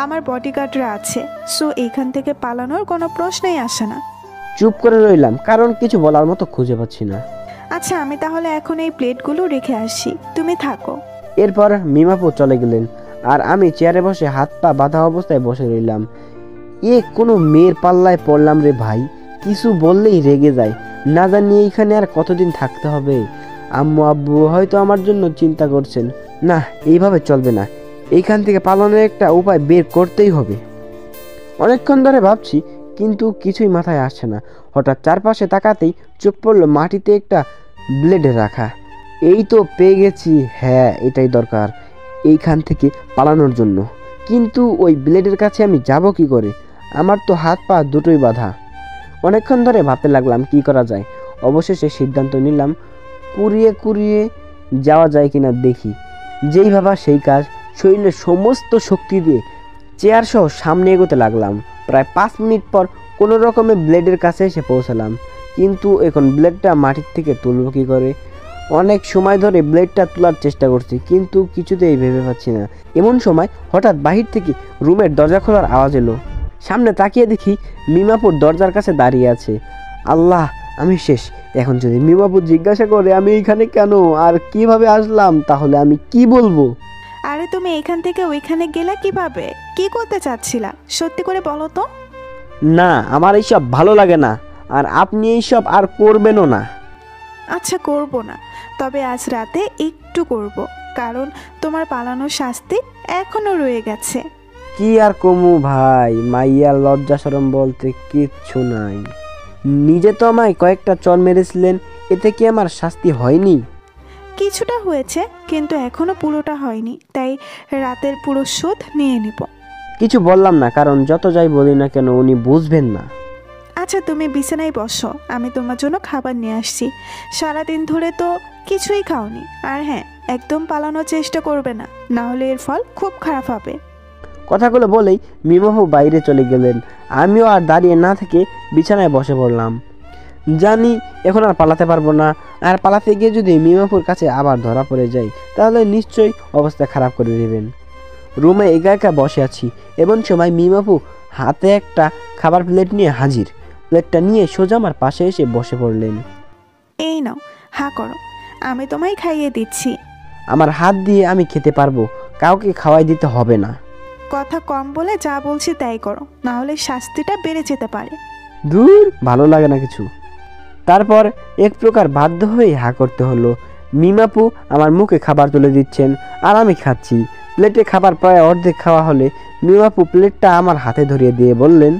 [SPEAKER 2] আমার বডিগার্ডরা আছে, সো এইখান থেকে পালানোর কোনো প্রশ্নই আসে না।
[SPEAKER 1] চুপ করে রইলাম, কারণ কিছু বলার মতো খুঁজে পাচ্ছি না।
[SPEAKER 2] আচ্ছা, আমি তাহলে এখন এই প্লেটগুলো রেখে আসি, তুমি থাকো।
[SPEAKER 1] এরপর মিমাপু চলে গেলেন আর আমি চেয়ারে বসে হাত পা বাঁধা অবস্থায় বসে রইলাম। কোনো মেয়ের পাল্লায় পড়লাম রে ভাই, কিছু বললেই রেগে যায়। না জানি এইখানে আর কতদিন থাকতে হবে। আম্মু আব্বু হয়তো আমার জন্য চিন্তা করছেন। না, এইভাবে চলবে না, এইখান থেকে পালানোর একটা উপায় বের করতেই হবে। অনেকক্ষণ ধরে ভাবছি, কিন্তু কিছুই মাথায় আসছে না। হঠাৎ চারপাশে তাকাতেই চোখ পড়লো মাটিতে একটা ব্লেড রাখা। এই তো পেয়ে গেছি, হ্যাঁ এটাই দরকার এইখান থেকে পালানোর জন্য। কিন্তু ওই ব্লেডের কাছে আমি যাব কি করে? আমার তো হাত পা দুটোই বাঁধা। অনেকক্ষণ ধরে ভাবতে লাগলাম কি করা যায়। অবশেষে সিদ্ধান্ত নিলাম কুড়িয়ে কুড়িয়ে যাওয়া যায় কিনা দেখি। যেই ভাবা সেই কাজ, শরীরের সমস্ত শক্তি দিয়ে চেয়ার সহ সামনে এগোতে লাগলাম। প্রায় 5 মিনিট পর কোনো রকমে ব্লেডের কাছে এসে পৌঁছালাম, কিন্তু এখন ব্লেডটা মাটির থেকে তুলব কী করে? অনেক সময় ধরে ব্লেডটা তোলার চেষ্টা করছি, কিন্তু কিছুতেই ভেবে পাচ্ছি না। এমন সময় হঠাৎ বাহির থেকে রুমের দরজা খোলার আওয়াজ এলো। সামনে তাকিয়ে দেখি মিমাপুর দরজার কাছে দাঁড়িয়ে আছে। আল্লাহ, আমি শেষ। এখন যদি মিমাপুর জিজ্ঞাসা করে আমি এইখানে কেন আর কিভাবে আসলাম, তাহলে আমি কি বলবো?
[SPEAKER 2] আরে তুমি এখান থেকে ওইখানে গেলে কিভাবে? কি করতে চাচ্ছিলা সত্যি করে বলো তো।
[SPEAKER 1] না, আমার এইসব ভালো লাগে না, আর আপনি এইসব আর করবেনও না।
[SPEAKER 2] আচ্ছা, করব না, তবে আজ রাতে একটু করব, কারণ তোমার পালানোর শাস্তি এখনো রয়ে গেছে।
[SPEAKER 1] কি আর কমু ভাই, মাইয়ার লজ্জা শরম বলতে কিচ্ছু নাই। নিজে তো আমায় কয়েকটা চর মেরেছিলেন, এতে কি আমার শাস্তি হয়নি?
[SPEAKER 2] কিছুটা হয়েছে, কিন্তু এখনো পুরোটা হয়নি, তাই রাতের পুরো শোধ নিয়ে নিব।
[SPEAKER 1] কিছু বললাম না, কারণ যত যাই বলি না কেন উনি বুঝবেন না।
[SPEAKER 2] আচ্ছা, তুমি বিছানায় বসো, আমি তোমার জন্য খাবার নিয়ে আসছি। সারাদিন ধরে তো কিছুই খাওনি। আর হ্যাঁ, একদম পালানোর চেষ্টা করবে না, না হলে এর ফল খুব খারাপ হবে।
[SPEAKER 1] কথাগুলো বলেই মিমাপু বাইরে চলে গেলেন। আমিও আর দাঁড়িয়ে না থেকে বিছানায় বসে পড়লাম। জানি এখন আর পালাতে পারবো না, আর পালাতে গিয়ে যদি মিমাপুর কাছে আবার ধরা পড়ে যাই তাহলে নিশ্চয়ই অবস্থা খারাপ করে দেবেন। রুমে একা একা বসে আছি, এমন সময় মিমাপু হাতে একটা খাবার প্লেট নিয়ে হাজির। প্লেটটা নিয়ে সোজা আমার পাশে এসে বসে পড়লেন।
[SPEAKER 2] এই নাও, হা করো, আমি তোমায় খাইয়ে দিচ্ছি।
[SPEAKER 1] আমার হাত দিয়ে আমি খেতে পারবো, কাউকে খাওয়াই দিতে হবে না।
[SPEAKER 2] কথা কম বলে যা বলছি তাই করো, না হলে শাস্তিটা বেড়ে যেতে পারে।
[SPEAKER 1] দূর, ভালো লাগে না কিছু। তারপর এক প্রকার বাধ্য হয়ে হা করতে হলো। মিমাপু আমার মুখে খাবার তুলে দিচ্ছেন আর আমি খাচ্ছি। প্লেটে খাবার প্রায় অর্ধেক খাওয়া হলে মিমাপু প্লেটটা আমার হাতে ধরিয়ে দিয়ে বললেন,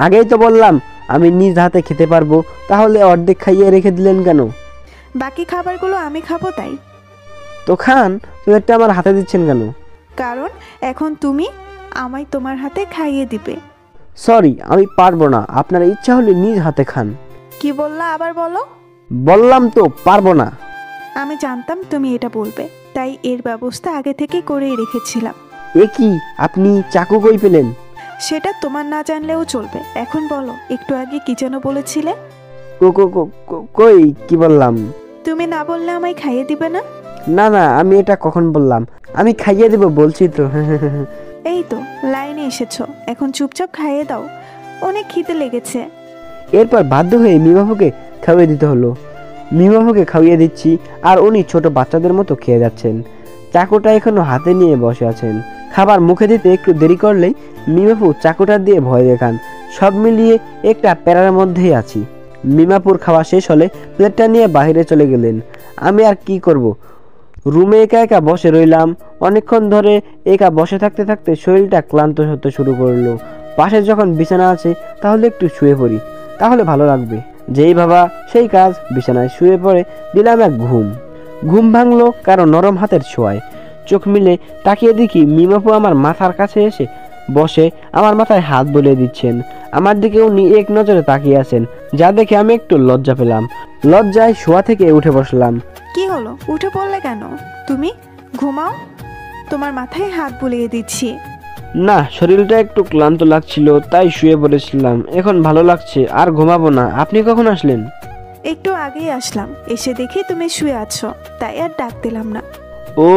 [SPEAKER 1] আগেই তো বললাম আমি নিজ হাতে খেতে পারবো, তাহলে অর্ধেক খাইয়ে রেখে দিলেন কেন?
[SPEAKER 2] বাকি খাবারগুলো আমি খাবো তাই।
[SPEAKER 1] তো খান, প্লেটটা আমার হাতে দিচ্ছেন কেন?
[SPEAKER 2] কারণ এখন তুমি আমায় তোমার হাতে খাইয়ে দিবে।
[SPEAKER 1] সরি, আমি পারবো না, আপনার ইচ্ছা হলে নিজ হাতে খান।
[SPEAKER 2] কি বললা, আবার বলো।
[SPEAKER 1] বললাম তো পারবো না।
[SPEAKER 2] আমি জানতাম তুমি এটা বলবে, তাই এর ব্যবস্থা আগে থেকে করেই রেখেছিলাম।
[SPEAKER 1] এ কি, আপনি চাকু কই পেলেন?
[SPEAKER 2] সেটা তোমার না জানলেও চলবে। এখন বলো, একটু আগে কি যেন বলেছিলে?
[SPEAKER 1] কই কি বললাম?
[SPEAKER 2] তুমি না বললে আমায় খাইয়ে দিবে না?
[SPEAKER 1] না না, আমি এটা কখন বললাম? আমি খাইয়ে দেব বলছি তো।
[SPEAKER 2] এই তো লাইনে এসেছো, এখন চুপচাপ খাইয়ে দাও, অনেক খিদে লেগেছে।
[SPEAKER 1] এরপর বাধ্য হয়ে মিমাপুকে খাইয়ে দিতে হলো। মিমাপুকে খাইয়ে দিচ্ছি আর উনি ছোট বাচ্চাদের মতো খেয়ে যাচ্ছেন। চাকুটা এখনো হাতে নিয়ে বসে আছেন। খাবার মুখে দিতে একটু দেরি করলেই মিমাপু চাকুটা দিয়ে ভয় দেখান। সব মিলিয়ে একটা প্যারার মধ্যেই আছি। মিমাপুর খাওয়া শেষ হলে প্লেটটা নিয়ে বাইরে চলে গেলেন। আমি আর কি করব, রুমে একা একা বসে রইলাম। অনেকক্ষণ ধরে একা বসে থাকতে থাকতে শরীরটা ক্লান্ত হতে শুরু করলো। পাশে যখন বিছানা আছে তাহলে একটু শুয়ে পড়ি, তাহলে ভালো লাগবে। যেই ভাবা সেই কাজ, বিছানায় শুয়ে পড়ে দিলাম এক ঘুম। ঘুম ভাঙলো কারো নরম হাতের ছোঁয়ায়। চোখ মিলে তাকিয়ে দেখি মিমাপু আমার মাথার কাছে এসে বসে আমার মাথায় হাত বুলিয়ে দিচ্ছেন। আমার দিকে উনি এক নজরে তাকিয়ে আছেন, যা দেখে আমি একটু লজ্জা পেলাম। লজ্জায় শোয়া থেকে উঠে বসলাম।
[SPEAKER 2] কি হলো, উঠে পড়লে কেন? তুমি ঘুমাও, তোমার মাথায় হাত বুলিয়ে দিচ্ছি।
[SPEAKER 1] না, শরীরটা একটু ক্লান্ত লাগছিল তাই শুয়ে পড়েছিলাম। এখন ভালো লাগছে, আর ঘুমাবো না। আপনি কখন আসলেন?
[SPEAKER 2] একটু আগেই আসলাম, এসে দেখি তুমি শুয়ে আছো, তাই আর ডাক দিলাম না।
[SPEAKER 1] ও,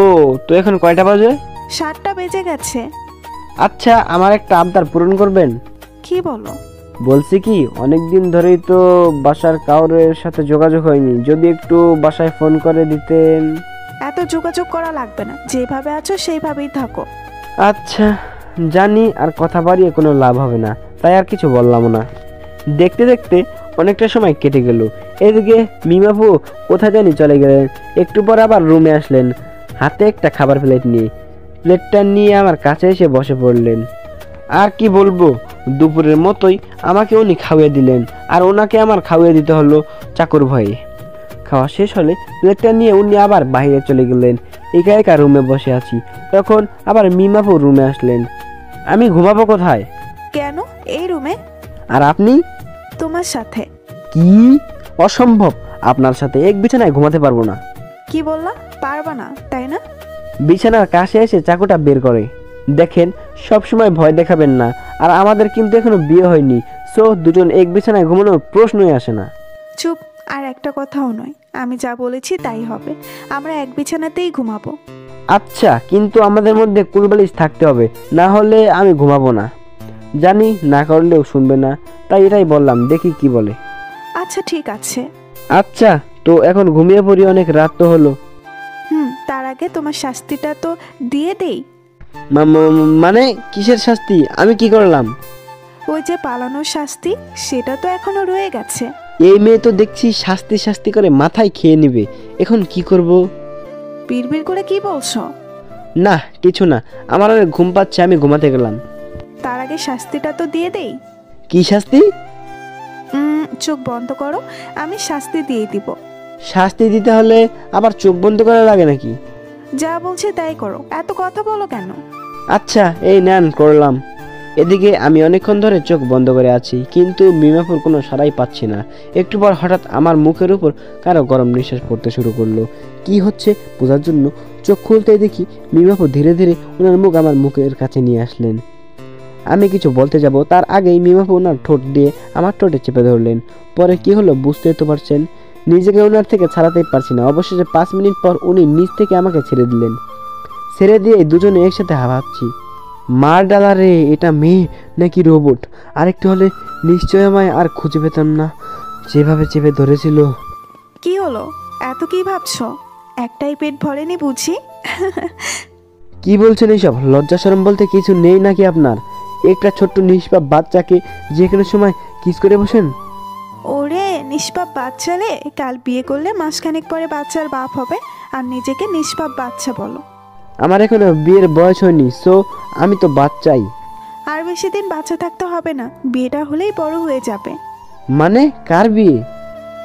[SPEAKER 1] তো এখন কয়টা বাজে?
[SPEAKER 2] 7টা বেজে গেছে।
[SPEAKER 1] আচ্ছা, আমার একটা আবদার পূরণ করবেন?
[SPEAKER 2] কি বলো?
[SPEAKER 1] বলছি কি, অনেকদিন ধরেই তো বাসার কাউরের সাথে যোগাযোগ হয়নি, যদি একটু বাসায় ফোন করে দিতেন।
[SPEAKER 2] এত যোগাযোগ করা লাগবে না, যেভাবে আছো সেইভাবেই থাকো।
[SPEAKER 1] আচ্ছা জানি, আর কথা বাড়িয়ে কোনো লাভ হবে না, তাই আর কিছু বললাম না। দেখতে দেখতে অনেকটা সময় কেটে গেল। এদিকে মিমাপু কোথা জানি চলে গেলেন। একটু পর আবার রুমে আসলেন হাতে একটা খাবার প্লেট নিয়ে। প্লেটটা নিয়ে আমার কাছে এসে বসে পড়লেন। আর কি বলবো, দুপুরের মতোই আমাকে উনি খাওয়িয়ে দিলেন, আর ওনাকে আমার খাওয়িয়ে দিতে হলো চাকুর ভয়ে। খাওয়া শেষ হলে প্লেটটা নিয়ে উনি আবার বাইরে চলে গেলেন। একা একা রুমে বসে আছি। তখন আবার মিমাপু রুমে আসলেন। আমি ঘুমাবো কোথায়?
[SPEAKER 2] কেন, এই রুমে।
[SPEAKER 1] আর আপনি?
[SPEAKER 2] তোমার সাথে।
[SPEAKER 1] কি? অসম্ভব, আপনার সাথে এক বিছানায় ঘুমাতে পারবো না।
[SPEAKER 2] কি বললা? পারবা না তাই না?
[SPEAKER 1] বিছানার কাছে এসে চাকুটা বের করে। দেখেন, সবসময় ভয় দেখাবেন না, আর আমাদের কিন্তু এখনো বিয়ে হয়নি, সো দুজন এক বিছানায় ঘুমানোর প্রশ্নই আসে না।
[SPEAKER 2] চুপ, আর একটা কথাও নয়। আমি যা বলেছি তাই হবে। আমরা এক বিছানাতেই ঘুমাবো।
[SPEAKER 1] আচ্ছা, কিন্তু আমাদের মধ্যে কুলবালিশ থাকতে হবে, না হলে আমি ঘুমাবো না। জানি না করলেও শুনবে না, তাই এটাই বললাম, দেখি কি বলে।
[SPEAKER 2] আচ্ছা ঠিক আছে।
[SPEAKER 1] আচ্ছা, তো এখন ঘুমিয়ে পড়ি, অনেক রাত তো হলো।
[SPEAKER 2] তার আগে তোমার শাস্তিটা তো দিয়ে দেই।
[SPEAKER 1] মানে কিসের শাস্তি? আমি কি করলাম?
[SPEAKER 2] ওই যে পালানোর শাস্তি, সেটা তো এখনো রয়ে গেছে।
[SPEAKER 1] এই মেয়ে তো দেখছি শাস্তি শাস্তি করে মাথায় খেয়ে নেবে। এখন কি করব?
[SPEAKER 2] বিড়বিড় করে কি বলছো?
[SPEAKER 1] না কিছু না, আমার অনেক ঘুম পাচ্ছে, আমি ঘুমাতে গেলাম।
[SPEAKER 2] তার আগে শাস্তিটা তো দিয়ে দেই।
[SPEAKER 1] কি শাস্তি?
[SPEAKER 2] চোখ বন্ধ করো, আমি শাস্তি দিয়ে দিব।
[SPEAKER 1] শাস্তি দিতে হলে আবার চোখ বন্ধ করা লাগে নাকি?
[SPEAKER 2] যা বলছি তাই করো, এত কথা বলো কেন?
[SPEAKER 1] আচ্ছা, এই নেন, করলাম। এদিকে আমি অনেকক্ষণ ধরে চোখ বন্ধ করে আছি, কিন্তু মিমাপুর কোনো সাড়াই পাচ্ছি না। একটু পর হঠাৎ আমার মুখের উপর কারো গরম নিঃশ্বাস পড়তে শুরু করলো। কি হচ্ছে বোঝার জন্য চোখ খুলতেই দেখি মিমাপুর ধীরে ধীরে ওনার মুখ আমার মুখের কাছে নিয়ে আসলেন। আমি কিছু বলতে যাব, তার আগেই মিমাপু ওনার ঠোঁট দিয়ে আমার ঠোঁটে চেপে ধরলেন। পরে কি হলো বুঝতে তো পারছেন, নিজেকে ওনার থেকে ছাড়াতেই পারছি না। অবশেষে 5 মিনিট পর উনি নিচ থেকে আমাকে ছেড়ে দিলেন। ছেড়ে দিয়ে দুজনে একসাথে হাঁপাচ্ছি। মার ডালা রে, এটা মেয়ে নাকি রোবট? আরেকটু হলে নিশ্চয় আমায় আর খুঁজে পেতাম না, যেভাবে চেপে ধরেছিল।
[SPEAKER 2] কি হলো, এত কি ভাবছো? একটাই পেট ভরেনি বুঝি?
[SPEAKER 1] কি বলছেন এইসব? লজ্জা শরম বলতে কিছু নেই নাকি আপনার? একটা ছোট্ট নিষ্পাপ বাচ্চাকে যে কোনো সময় কিস করে বসেন?
[SPEAKER 2] ওরে নিষ্পাপ বাচ্চালে, কাল বিয়ে করলে মাসখানেক পরে বাচ্চার বাপ হবে, আর নিজেকে নিষ্পাপ বাচ্চা বলো?
[SPEAKER 1] আমার এখনো বিয়ের বয়স হয়নি, সো আমি তো বাচ্চাই।
[SPEAKER 2] আর বেশি দিন বাচ্চা থাকতে হবে না, বিয়েটা হলেই বড় হয়ে যাবে।
[SPEAKER 1] মানে কার বিয়ে?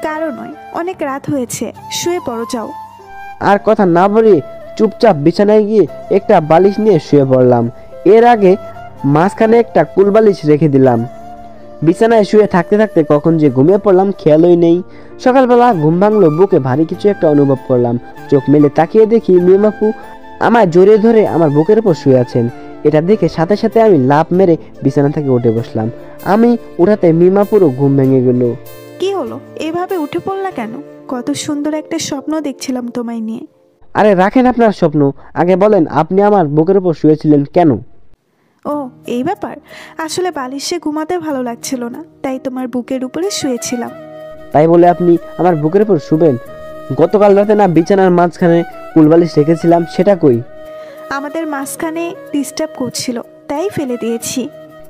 [SPEAKER 2] কারো নয়, অনেক রাত হয়েছে, শুয়ে পড়ো যাও।
[SPEAKER 1] আর কথা না বলে চুপচাপ বিছানায় গিয়ে একটা বালিশ নিয়ে শুয়ে পড়লাম। এর আগে মাঝখানে একটা কুলবালিশ রেখে দিলাম। বিছানায় শুয়ে থাকতে থাকতে কখন যে ঘুমিয়ে পড়লাম খেয়ালই নেই। সকালবেলা ঘুম ভাঙলো, বুকে ভারী কিছু একটা অনুভব করলাম। চোখ মেলে তাকিয়ে দেখি মিমাপু আমায় জড়িয়ে ধরে আমার বুকের উপর শুয়ে আছেন। এটা দেখে সাথে সাথে আমি লাফ মেরে বিছানা থেকে উঠে বসলাম। আমি উঠাতে মিমাপুরও ঘুম ভেঙে গেল।
[SPEAKER 2] কি হলো, এভাবে উঠে পড়লা কেন? কত সুন্দর একটা স্বপ্ন দেখছিলাম তোমায় নিয়ে।
[SPEAKER 1] আরে রাখেন আপনার স্বপ্ন, আগে বলেন আপনি আমার বুকের উপর শুয়েছিলেন কেন?
[SPEAKER 2] ও এই ব্যাপার, আসলে বালিশে ঘুমাতে ভালো লাগছিল না, তাই তোমার বুকের উপরে শুয়েছিলাম।
[SPEAKER 1] তাই বলে আপনি আমার বুকের উপর শুবেন? গতকাল রাতে না বিছানার মাঝখানে কুলবালিশ রেখেছিলাম, সেটা কই?
[SPEAKER 2] আমাদের মাঝখানে ডিস্টার্ব করছিল, তাই ফেলে দিয়েছি।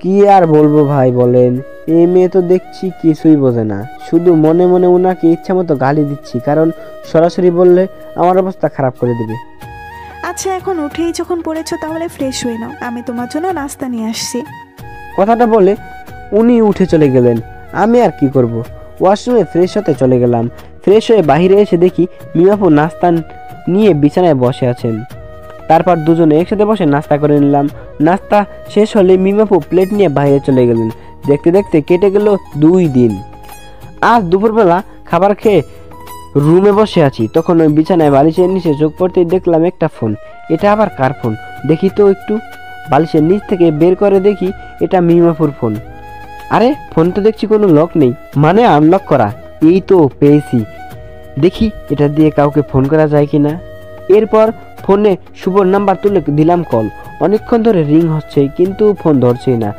[SPEAKER 1] কি আর বলবো ভাই বলেন, এই মেয়ে তো দেখছি কিছুই বোঝে না, শুধু মনে মনে ওনাকে ইচ্ছা মতো গালি দিচ্ছি, কারণ সরাসরি বললে আমার অবস্থা খারাপ করে দেবে।
[SPEAKER 2] আচ্ছা এখন উঠেই যখন পড়েছো তাহলে ফ্রেশ হয়ে নাও, আমি তোমার জন্য নাস্তা নিয়ে আসছি।
[SPEAKER 1] কথাটা বলে উনি উঠে চলে গেলেন। আমি আর কি করব, ওয়াশরুমে ফ্রেশ হতে চলে গেলাম। ফ্রেশ হয়ে বাইরে এসে দেখি মিমাপু নাস্তা নিয়ে বিছানায় বসে আছেন। তারপর দুজনে একসাথে বসে নাস্তা করে নিলাম। নাস্তা শেষ হলে মিমাপু প্লেট নিয়ে বাইরে চলে গেলেন। দেখতে দেখতে কেটে গেল 2 দিন। আজ দুপুরবেলা খাবার খেয়ে রুমে বসে আছি, তখন ওই বিছানায় বালিশের নিচে চোখ পড়তেই দেখলাম একটা ফোন। এটা আবার কার ফোন দেখি তো একটু। বালিশের নিচ থেকে বের করে দেখি এটা মিমাপুর ফোন। আরে ফোন তো দেখছি কোনো লক নেই, মানে আনলক করা। এই তো পেয়েছি, দেখি এটা দিয়ে কাউকে ফোন করা যায় কিনা। এরপর ফোনে শুভর নাম্বার তুলে দিলাম কল। অনেকক্ষণ ধরে রিং হচ্ছে কিন্তু ফোন ধরছেই না।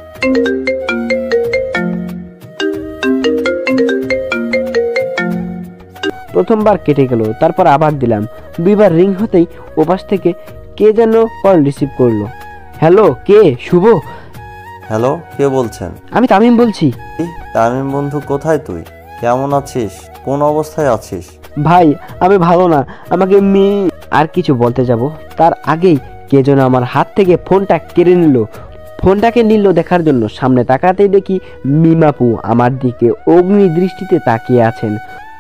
[SPEAKER 1] প্রথমবার কেটে গেল, তারপর আবার দিলাম। 2 বার রিং হতেই ওপাশ থেকে কে যেন কল রিসিভ করলো। হ্যালো, কে? শুভ?
[SPEAKER 5] হ্যালো, কে বলছেন?
[SPEAKER 1] আমি তামিম বলছি।
[SPEAKER 5] তামিম বন্ধু, কোথায় তুই? কেমন আছিস? কোন অবস্থায় আছিস?
[SPEAKER 1] ভাই আমি ভালো না, আমাকে আর কিছু বলতে যাব তার আগেই কে যেন আমার হাত থেকে ফোনটা কেড়ে নিল। ফোনটাকে নিল দেখার জন্য সামনে তাকাতেই দেখি মিমাপু আমার দিকে অগ্নি দৃষ্টিতে তাকিয়ে আছেন।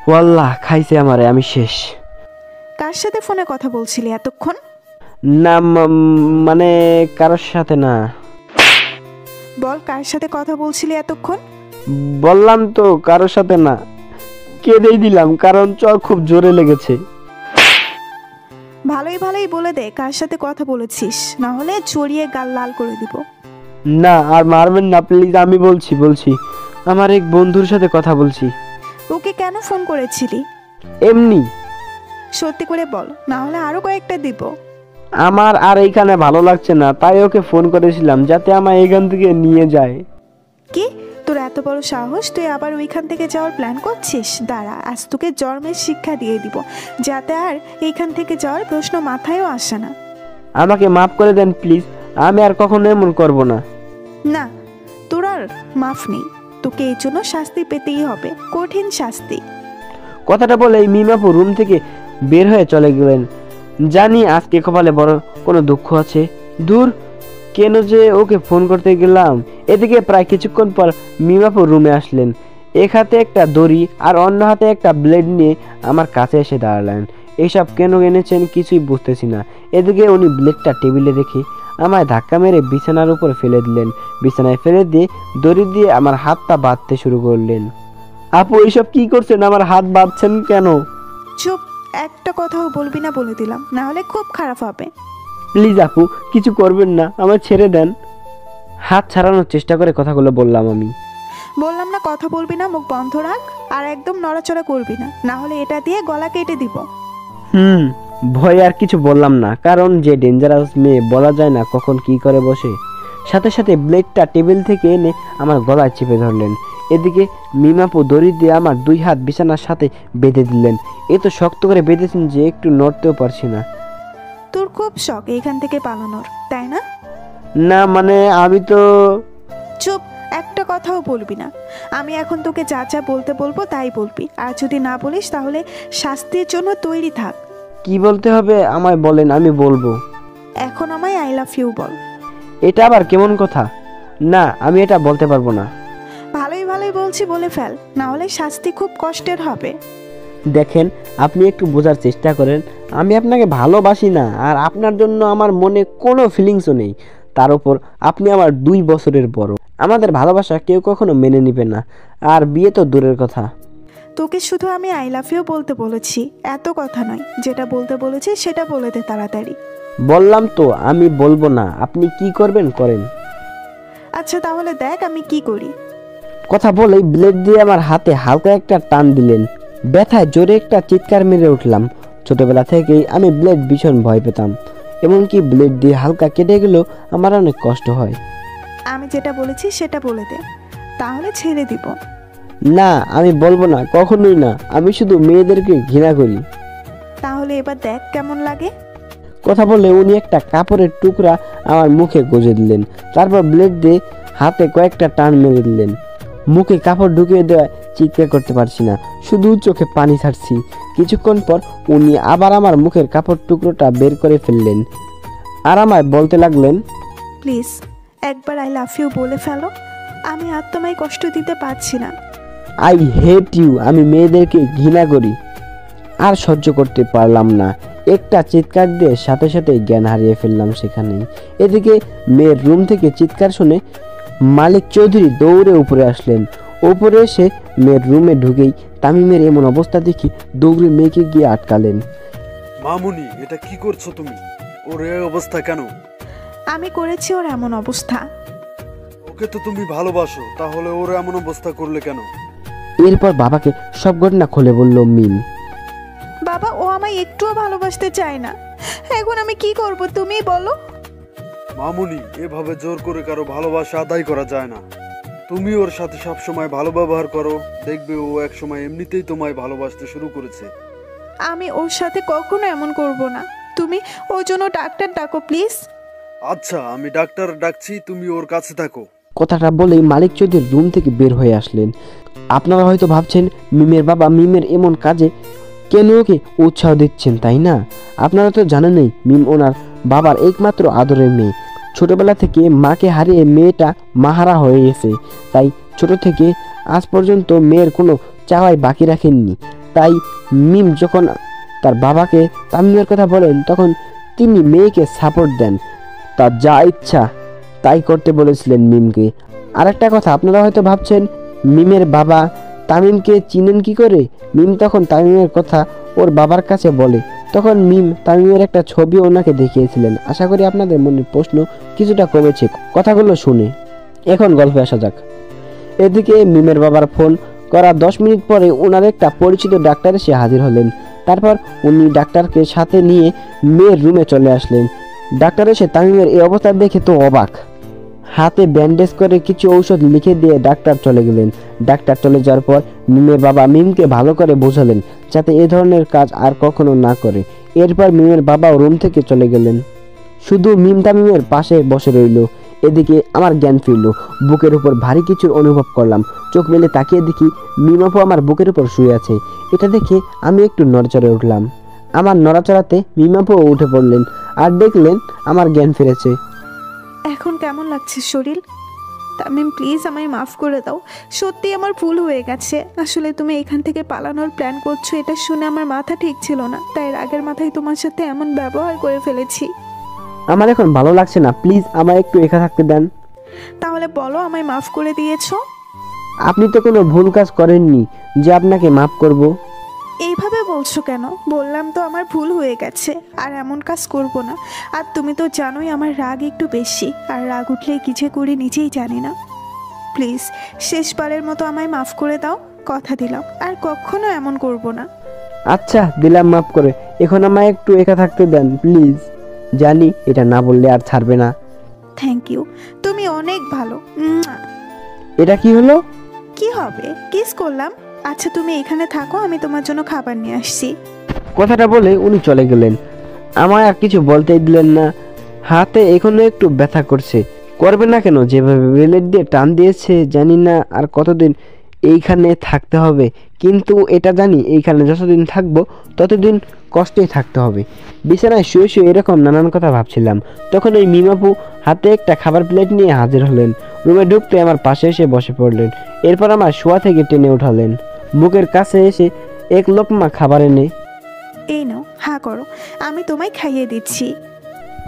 [SPEAKER 1] ওয়াল্লাহ খাইছে আমারে, আমি শেষ।
[SPEAKER 2] কার সাথে ফোনে কথা বলছিলি এতক্ষণ?
[SPEAKER 1] না মানে কারোর সাথে না।
[SPEAKER 2] বল কার সাথে কথা বলছিলি এতক্ষণ?
[SPEAKER 1] বললাম তো কারোর সাথে না। কেঁদেই দিলাম, কারণ চর খুব জোরে লেগেছে।
[SPEAKER 2] ভালোই ভালোই বলে দে কার সাথে কথা বলেছিস, না হলে জড়িয়ে গাল লাল করে দিব।
[SPEAKER 1] না আর মারবেন না প্লিজ, আমি বলছি আমার এক বন্ধুর সাথে কথা বলছি।
[SPEAKER 2] ওকে কেন ফোন করেছিলি?
[SPEAKER 1] এমনি।
[SPEAKER 2] সত্যি করে বল, না হলে আরো কয়েকটা দিব।
[SPEAKER 1] আমার আর এইখানে ভালো লাগছে না, তাই ওকে ফোন করেছিলাম যাতে আমায় এইখান থেকে নিয়ে যায়।
[SPEAKER 2] কি তোর এত বড় সাহস, তুই আবার ওইখান থেকে যাওয়ার প্ল্যান করছিস? দাঁড়া, আজ তোকে জন্মের শিক্ষা দিয়ে দিব, যাতে আর এইখান থেকে যাওয়ার প্রশ্ন মাথায়ও আসে না।
[SPEAKER 1] আমাকে মাফ করে দেন প্লিজ, আমি আর কখনো এমন করব না।
[SPEAKER 2] না, তোর আর মাফ নেই, তোকে এই জন্য শাস্তি পেতেই হবে, কঠিন শাস্তি।
[SPEAKER 1] কথাটা বলে মিমাপু রুম থেকে বের হয়ে চলে গেলেন। জানি আজকে কপালে বড় কোনো দুঃখ আছে। দূর, কেন যে ওকে ফোন করতে গেলাম। এদিকে প্রায় কিছুক্ষণ পর মিমাপু রুমে আসলেন। এক হাতে একটা দড়ি আর অন্য হাতে একটা ব্লেড নিয়ে আমার কাছে এসে দাঁড়ালেন। এসব কেন এনেছেন কিছুই বুঝতেছি না। এদিকে উনি ব্লেডটা টেবিলে রেখে আমায় ধাক্কা মেরে বিছানার উপর ফেলে দিলেন। বিছানায় ফেলে দিয়ে দড়ি দিয়ে আমার হাত পা বাঁধতে শুরু করলেন। আপু এইসব কি করছেন? আমার হাত বাঁধছেন কেন?
[SPEAKER 2] চুপ, একটা কথাও বলবি না বলে দিলাম, না হলে খুব খারাপ হবে।
[SPEAKER 1] প্লিজ আপু, কিছু করবেন না, আমার ছেড়ে দেন। হাত ছাড়ানোর চেষ্টা করে কথাগুলো বললাম আমি।
[SPEAKER 2] বললাম না কথা বলবি না, মুখ বন্ধ রাখ আর একদম নড়াচড়া করবি না, না হলে এটা দিয়ে গলা কেটে দিব।
[SPEAKER 1] ভয় আর কিছু বললাম না, কারণ যে ডেঞ্জারাস মেয়ে বলা যায় না কখন কি করে বসে। সাথে সাথে ব্লেডটা টেবিল থেকে এনে আমার গলায় চেপে ধরলেন। এদিকে মিমাপু দড়ি দিয়ে আমার দুই হাত বিছানার সাথে বেঁধে দিলেন। এ তো শক্ত করে বেঁধেছেন যে একটু নড়তেও পারছি না।
[SPEAKER 2] তোর খুব শখ এইখান থেকে পালানোর, তাই না?
[SPEAKER 1] না মানে আমি তো।
[SPEAKER 2] চুপ, একটা কথাও বলবি না। আমি এখন তোকে যা যা বলতে বলবো তাই বলবি, আর যদি না বলিস তাহলে শাস্তির জন্য তৈরি থাক।
[SPEAKER 1] কি বলতে হবে আমায় বলেন, আমি বলবো।
[SPEAKER 2] এখন আমায় আই লাভ ইউ বল।
[SPEAKER 1] এটা আবার কেমন কথা? না, আমি এটা বলতে পারবো না।
[SPEAKER 2] ভালোই ভালোই বলছি, বলে ফেল, না হলে শাস্তি খুব কষ্টের হবে।
[SPEAKER 1] দেখেন, আপনি একটু বোঝার চেষ্টা করেন। আমি আপনাকে ভালোবাসি না, আর আপনার জন্য আমার মনে কোনো ফিলিংসও নেই। তার উপর আপনি আমার 2 বছরের বড়। আমাদের ভালোবাসা কেউ কখনো মেনে নেবে না, আর বিয়ে তো দূরের কথা।
[SPEAKER 2] তোকে শুধু আমি আই লাভ ইউ বলতে বলেছি, এত কথা নয়। যেটা বলতে বলেছি সেটা বলে দে তাড়াতাড়ি।
[SPEAKER 1] বললাম তো আমি বলবো না, আপনি কি করবেন করেন।
[SPEAKER 2] আচ্ছা তাহলে দেখ আমি কি করি।
[SPEAKER 1] কথা বলেই ব্লেড দিয়ে আমার হাতে হালকা একটা টান দিলেন। ব্যথায় জোরে একটা চিৎকার মেরে উঠলাম। ছোটবেলা থেকেই আমি ব্লেড ভীষণ ভয় পেতাম, এমনকি ব্লেড দিয়ে হালকা কেটে গেলেও আমার অনেক কষ্ট হয়।
[SPEAKER 2] আমি যেটা বলেছি সেটা বলে দে, তাহলে ছেড়ে দিব।
[SPEAKER 1] না, আমি বলবো না, কখনোই না। আমি শুধু মেয়েদেরকে ঘৃণা করি।
[SPEAKER 2] তাহলে এবার দেখ কেমন লাগে।
[SPEAKER 1] কথা বলে উনি একটা কাপড়ের টুকরা আমার মুখে গুঁজে দিলেন। তারপর ব্লেড দিয়ে হাতে কয়েকটা টান মেরে দিলেন। মুখে কাপড় ঢুকিয়ে দেওয়া চিৎকার করতে পারছি না, শুধু চোখে পানি ছাড়ছি। কিছুক্ষণ পর উনি আবার আমার মুখের কাপড় টুকরোটা বের করে ফেললেন আর আমায় বলতে লাগলেন,
[SPEAKER 2] প্লিজ একবার আই লাভ ইউ বলে ফেলো, আমি আর তোমায় কষ্ট দিতে পারছি না।
[SPEAKER 1] I hate you. আমি মেয়েদেরকে ঘৃণা করি। আর সহ্য করতে পারলাম না, একটা চিৎকার দিয়ে সাথে সাথে জ্ঞান হারিয়ে ফেললাম সেখানেই। এদিকে মেয়ের রুম থেকে চিৎকার শুনে মালিক চৌধুরী দৌড়ে উপরে আসলেন। উপরে এসে মেয়ের রুমে ঢুকেই তামিমের এমন অবস্থা দেখে দৌড়ে মেয়েকে গিয়ে আটকালেন।
[SPEAKER 9] মামুনি, এটা কি করছো তুমি? ওর এই অবস্থা কেন?
[SPEAKER 2] আমি করেছি ওর এমন অবস্থা।
[SPEAKER 9] ওকে তো তুমি ভালোবাসো, তাহলে ওর এমন অবস্থা করলে কেন?
[SPEAKER 1] এরপর বাবাকে সব ঘটনা খুলে বলল মিম।
[SPEAKER 2] বাবা, ও আমায় একটুও ভালোবাসতে চায় না, এখন আমি কি করব তুমি বলো।
[SPEAKER 9] মামুনি, এভাবে জোর করে কারো ভালোবাসা আদায় করা যায় না। তুমি ওর সাথে সব সময় ভালো ব্যবহার করো, দেখবে ও এক সময় এমনিতেই তোমায় ভালোবাসতে শুরু করেছে।
[SPEAKER 2] আমি ওর সাথে কখনো এমন করব না, তুমি ওর জন্য ডাক্তার ডাকো প্লিজ।
[SPEAKER 9] আচ্ছা, আমি ডাক্তার ডাকছি, তুমি ওর কাছে থাকো।
[SPEAKER 1] কথাটা বলেই মালিক চৌধুরী রুম থেকে বের হয়ে আসলেন। আপনারা হয়তো ভাবছেন মিমের বাবা মিমের এমন কাজে কেন ওকে উৎসাহ দিচ্ছেন, তাই না? আপনারা তো জানেনই মিম ওনার বাবার একমাত্র আদরের মেয়ে। ছোটবেলা থেকে মাকে হারিয়ে মেয়েটা মাহারা হয়ে গেছে, তাই ছোট থেকে আজ পর্যন্ত মেয়ের কোনো চাওয়াই বাকি রাখেননি। তাই মিম যখন তার বাবাকে তামিমের কথা বলেন, তখন তিনি মেয়েকে সাপোর্ট দেন, তার যা ইচ্ছা তাই করতে বলেছিলেন মিমকে। আরেকটা কথা, আপনারা হয়তো ভাবছেন মিমের বাবা তামিমকে চিনেন কি করে? মিম তখন তামিমের কথা ওর বাবার কাছে বলে। তখন মিম তামিমের একটা ছবি ওনাকে দেখিয়েছিলেন। আশা করি আপনাদের মনের প্রশ্ন কিছুটা কমেছে কথাগুলো শুনে। এখন গল্পে আসা যাক। এদিকে মিমের বাবার ফোন করা 10 মিনিট পরে ওনার একটা পরিচিত ডাক্তার এসে হাজির হলেন। তারপর উনি ডাক্তারকে সাথে নিয়ে মেয়ের রুমে চলে আসলেন। ডাক্তার এসে তামিমের এই অবস্থা দেখে তো অবাক। হাতে ব্যান্ডেজ করে কিছু ঔষধ লিখে দিয়ে ডাক্তার চলে গেলেন। ডাক্তার চলে যাওয়ার পর মিমের বাবা মিমকে ভালো করে বোঝালেন যাতে এ ধরনের কাজ আর কখনো না করে। এরপর মিমের বাবাও রুম থেকে চলে গেলেন। শুধু মিম তামিমের পাশে বসে রইল। এদিকে আমার জ্ঞান ফিরল। বুকের উপর ভারী কিছুর অনুভব করলাম। চোখ মেলে তাকিয়ে দেখি মিম আপু আমার বুকের উপর শুয়ে আছে। এটা দেখে আমি একটু নড়চড়ে উঠলাম। আমার নড়াচড়াতে মিম আপু উঠে পড়লেন আর দেখলেন আমার জ্ঞান ফিরেছে।
[SPEAKER 2] এখন কেমন লাগছে শরীর? তামিম প্লিজ আমায় মাফ করে দাও, সত্যি আমার ভুল হয়ে গেছে। আসলে তুমি এখান থেকে পালানোর প্ল্যান করছো এটা শুনে আমার মাথা ঠিক ছিল না, তাই রাগের মাথায় তোমার সাথে এমন ব্যবহার করে ফেলেছি।
[SPEAKER 1] আমার এখন ভালো লাগছে না, প্লিজ আমায় একটু একা থাকতে দেন।
[SPEAKER 2] তাহলে বলো আমায় মাফ করে দিয়েছো?
[SPEAKER 1] আপনি তো কোনো ভুল কাজ করেননি যে আপনাকে মাফ করব।
[SPEAKER 2] এইভাবে বলছো কেন? বললাম তো আমার ভুল হয়ে গেছে, আর এমন কাজ করব না। আর তুমি তো জানোই আমার রাগ একটু বেশি, আর রাগ উঠলে কি যে করি নিজেই জানি না। প্লিজ শেষবারের মতো আমায় মাফ করে দাও, কথা দিলাম আর কখনো এমন করব না।
[SPEAKER 1] আচ্ছা দিলাম মাফ করে, এখন আমায় একটু একা থাকতে দেন প্লিজ। জানি এটা না বললে আর ছাড়বে না।
[SPEAKER 2] থ্যাংক ইউ, তুমি অনেক ভালো।
[SPEAKER 1] এটা কি হলো?
[SPEAKER 2] কি হবে, কিস করলাম। আচ্ছা তুমি এখানে থাকো, আমি তোমার জন্য খাবার নিয়ে আসছি।
[SPEAKER 1] কথাটা বলে উনি চলে গেলেন। আমায় আর কিছু বলতেই দিলেন না। হাতে এখনো একটু ব্যথা করছে। করবে না কেন? যেভাবে ব্লেড দিয়ে টান দিয়েছে জানি না আর কতদিন এইখানে থাকতে হবে। কিন্তু এটা জানি এইখানে যতদিন থাকবো ততদিন কষ্টেই থাকতে হবে। বিছানায় শুয়ে শুয়ে এরকম নানান কথা ভাবছিলাম। তখন ওই মিমাপু হাতে একটা খাবার প্লেট নিয়ে হাজির হলেন। রুমে ঢুকতে আমার পাশে এসে বসে পড়লেন। এরপর আমার শোয়া থেকে টেনে উঠালেন। মুখের কাছে এসে এক লোকমা খাবার এনে,
[SPEAKER 2] এই নাও, হা করো, আমি তোমায় খাইয়ে দিচ্ছি।